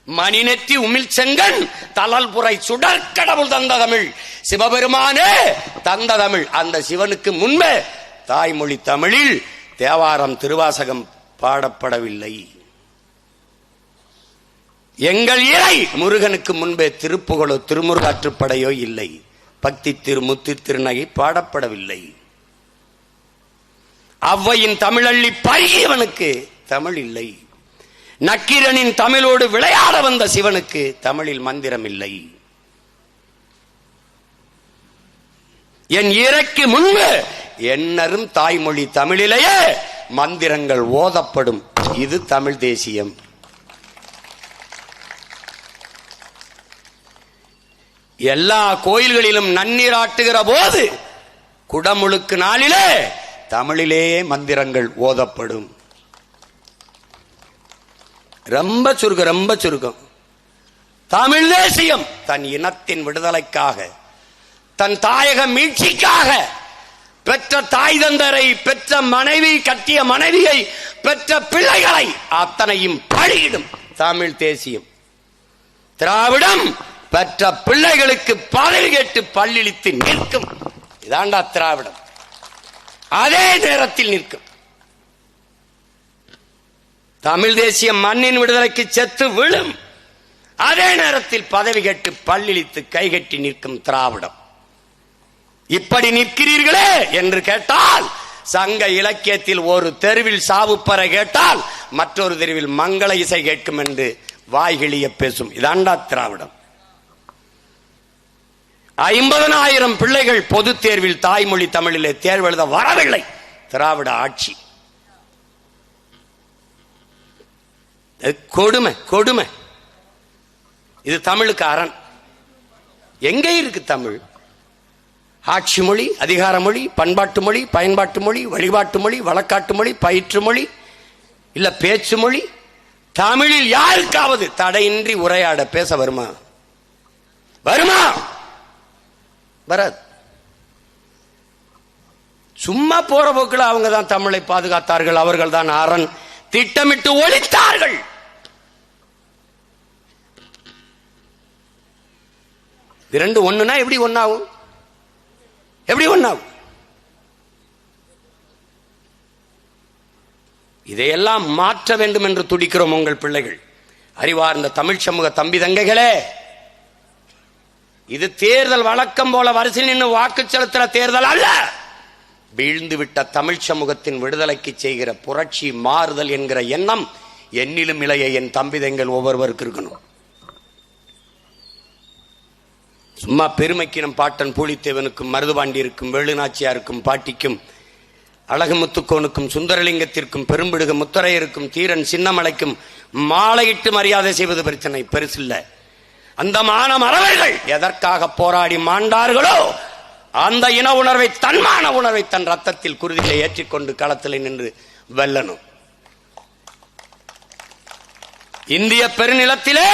மணிநெற்றி உமிழ் செங்கன் தளல்புரை சுடற்கடவுள் தந்த தமிழ், சிவபெருமானே தந்த தமிழ். அந்த சிவனுக்கு முன்பே தாய்மொழி தமிழில் தேவாரம் திருவாசகம் பாடப்படவில்லை. எங்கள் இறை முருகனுக்கு முன்பே திருப்புகழோ திருமுருகாற்றுப்படையோ இல்லை. பக்தி திருமுத்து திருநகை பாடப்படவில்லை. அவ்வையின் தமிழள்ளி பருகியவனுக்கு தமிழ் இல்லை. நக்கீரனின் தமிழோடு விளையாட வந்த சிவனுக்கு தமிழில் மந்திரம் இல்லை. என் இறைக்கு முன்பு என்னரும் தாய்மொழி தமிழிலேயே மந்திரங்கள் ஓதப்படும். இது தமிழ் தேசியம். எல்லா கோயில்களிலும் நன்னீராட்டுகிற போது குடமுழுக்கு நாளிலே தமிழிலே மந்திரங்கள் ஓதப்படும். ரொம்ப சுருக்கம். தமிழ் தேசியம் தன் இனத்தின் விடுதலைக்காக, தன் தாயக மீட்சிக்காக பெற்ற தாய் தந்தரை, பெற்ற மனைவி, கட்டிய மனைவியை, பெற்ற பிள்ளைகளை அத்தனையும் பழியிடும் தமிழ் தேசியம். திராவிடம் பெற்ற பிள்ளைகளுக்கு பதவி கேட்டு பல்லிழித்து நிற்கும். இதாண்டா திராவிடம். அதே நேரத்தில் நிற்கும். தமிழ் தேசியம் மண்ணின் விடுதலைக்கு செத்து விழும். அதே நேரத்தில் பதவி கேட்டு பல்லிழித்து கைகட்டி நிற்கும் திராவிடம். இப்படி நிற்கிறீர்களே என்று கேட்டால், சங்க இலக்கியத்தில் ஒரு தெருவில் சாவுப்பறை கேட்டால் மற்றொரு தெருவில் மங்கள இசை கேட்கும் என்று வாய்கிழிய பேசும். இதாண்டா திராவிடம். 50,000 பிள்ளைகள் பொது தேர்வில் தாய்மொழி தமிழிலே தேர்வு எழுத வரவில்லை. திராவிட ஆட்சி. கொடுமை. இது தமிழுக்கு அரண். எங்கே இருக்கு தமிழ்? ஆட்சி மொழி, அதிகார மொழி, பண்பாட்டு மொழி, பயன்பாட்டு மொழி, வழிபாட்டு மொழி, வழக்காட்டு மொழி, பயிற்று மொழி, இல்ல பேச்சு மொழி. தமிழில் யாருக்காவது தடையின்றி உரையாட பேச வருமா? வராது. சும்மா போற போக்கில் அவங்க தான் தமிழை பாதுகாத்தார்கள். அவர்கள் தான் அரண். திட்டமிட்டு ஒழித்தார்கள். இரண்டு ஒண்ணுனா எப்படி ஒன்னாகும்? இதையெல்லாம் மாற்ற வேண்டும் என்று துடிக்கிறோம் உங்கள் பிள்ளைகள். அறிவார்ந்த தமிழ் சமூக தம்பி தங்கைகளே, இது தேர்தல் வழக்கம் போல வரிசையில் நின்று வாக்கு செலுத்துற தேர்தல் அல்ல. வீழ்ந்துவிட்ட தமிழ் சமூகத்தின் விடுதலைக்கு செய்கிற புரட்சி, மாறுதல் என்கிற எண்ணம் என்னிலும் இளைய என் தம்பிதங்கள் ஒவ்வொருவருக்கு இருக்கணும். சும்மா பெருமைக்கு நம் பாட்டன் பூலித்தேவனுக்கும், மருதுபாண்டியருக்கும், வேலுநாச்சியாருக்கும், பாட்டிக்கும், அழகுமுத்துக்கோனுக்கும், சுந்தரலிங்கத்திற்கும், பெரும்பிடுக முத்தரையருக்கும், தீரன் சின்னமலைக்கும் மாலையிட்டு மரியாதை செய்வது பிரச்சனை பெருசில்ல. அந்த மான மறவர்கள் எதற்காக போராடி மாண்டார்களோ அந்த இன உணர்வை, தன்மான உணர்வை தன் ரத்தத்தில் குருதிகளை ஏற்றிக்கொண்டு களத்தில் நின்று வெல்லணும். இந்திய பெருநிலத்திலே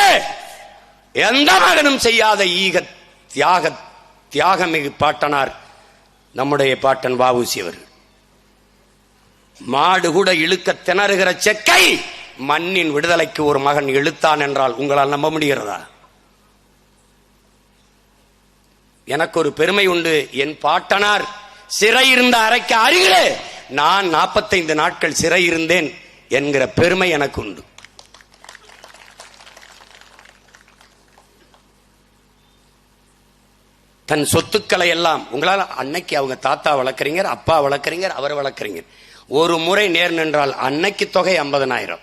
எந்த மகனும் செய்யாத தியாகமிகு பாட்டனார் நம்முடைய பாட்டன் வ.உ.சி. அவர்கள். மாடு கூட இழுக்க திணறுகிற செக்கை மண்ணின் விடுதலைக்கு ஒரு மகன் இழுத்தான் என்றால் உங்களால் நம்ப முடிகிறதா? எனக்கு ஒரு பெருமை உண்டு. என் பாட்டனார் சிறை இருந்த அறைக்கு அருகிலே நான் 45 நாட்கள் சிறை இருந்தேன் என்கிற பெருமை எனக்கு உண்டு. தன் சொத்துக்களை எல்லாம் உங்களால் அன்னைக்கு அவங்க தாத்தா வளர்க்குறீங்க, அப்பா வளர்க்குறீங்க, அவர் வளர்க்குறீங்க. ஒரு முறை நேர் நின்றால் அன்னைக்கு தொகை 50,000.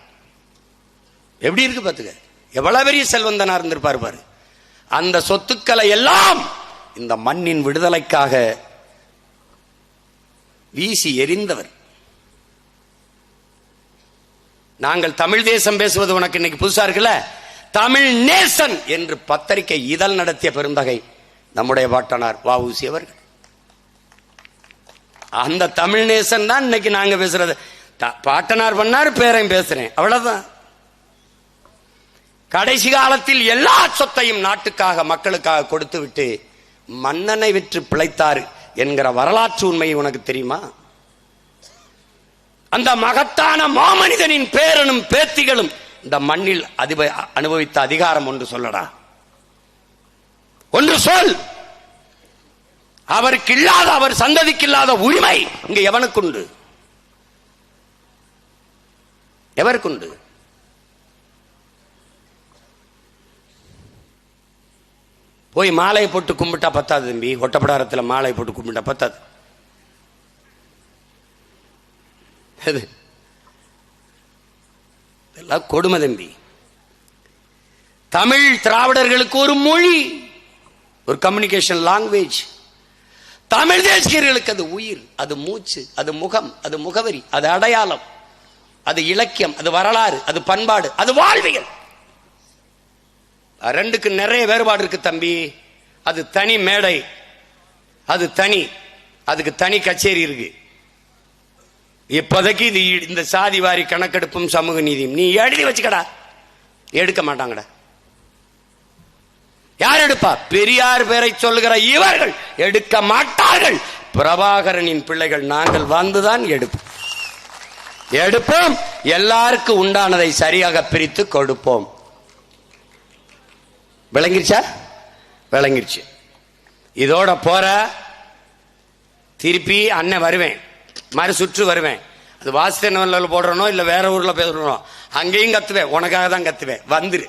எப்படி இருக்கு பாத்துக்க, எவ்வளவு பெரிய செல்வந்தனா இருந்திருப்பாரு பாரு. அந்த சொத்துக்களை எல்லாம் இந்த மண்ணின் விடுதலைக்காக வீசி எறிந்தவர். நாங்கள் தமிழ் தேசம் பேசுவது உனக்கு இன்னைக்கு புதுசா இருக்குல்ல. தமிழ் நேசன் என்று பத்திரிகை இதழ் நடத்திய பெருந்தகை நம்முடைய பாட்டனார் வ.உ.சி. அவர்கள். அந்த தமிழ் நேசன் தான் இன்னைக்கு நாங்க பேசுறது. பாட்டனார் பண்ணார், பேரையும் பேசுறேன், அவ்வளவுதான். கடைசி காலத்தில் எல்லா சொத்தையும் நாட்டுக்காக மக்களுக்காக கொடுத்து விட்டு மன்னனை விற்று பிழைத்தார் என்கிற வரலாற்று உண்மையை உனக்கு தெரியுமா? அந்த மகத்தான மாமனிதனின் பேரனும் பேத்திகளும் இந்த மண்ணில் அனுபவித்த அதிகாரம் ஒன்று சொல்லடா, ஒன்று சொல். அவருக்கு இல்லாத, அவர் சந்ததிக்கு இல்லாத உரிமை இங்க எவனுக்குண்டு? எவருக்குண்டு? போய் மாலையை போட்டு கும்பிட்டா பத்தாது தம்பி. ஒட்டப்படாரத்தில் மாலை போட்டு கும்பிட்டா பத்தாது. இதெல்லாம் கொடுமை தம்பி. தமிழ் திராவிடர்களுக்கு ஒரு மொழி, ஒரு கம்யூனிகேஷன் லாங்குவேஜ். தமிழ் தேசியர்களுக்கு அது உயிர், அது மூச்சு, அது முகம், அது முகவரி, அது அடையாளம், அது இலக்கியம், அது வரலாறு, அது பண்பாடு, அது வாழ்வியல். ரெண்டுக்கு நிறைய வேறுபாடு இருக்கு தம்பி. அது தனி மேடை, அது தனி, அதுக்கு தனி கச்சேரி இருக்கு. இப்போதைக்கு இது இந்த சாதி வாரி கணக்கெடுப்பும் சமூக நீதியும் நீ எழுதி வச்சுக்கடா. எடுக்க மாட்டாங்கடா. யார் எடுப்பா? பெரியார் பேரை சொல்லுகிற இவர்கள் எடுக்க மாட்டார்கள். பிரபாகரனின் பிள்ளைகள் நாங்கள் வந்துதான் எடுப்போம். எல்லாருக்கும் உண்டானதை சரியாக பிரித்து கொடுப்போம். விளங்கிருச்சா? விளங்கிருச்சு. இதோட போற திருப்பி அண்ணன் வருவேன், மறு சுற்று வருவேன். அது வாசித்த போடுறனோ இல்ல வேற ஊர்ல பேசுறனோ அங்கேயும் கத்துவேன். உனக்காக தான் கத்துவேன். வந்துரு.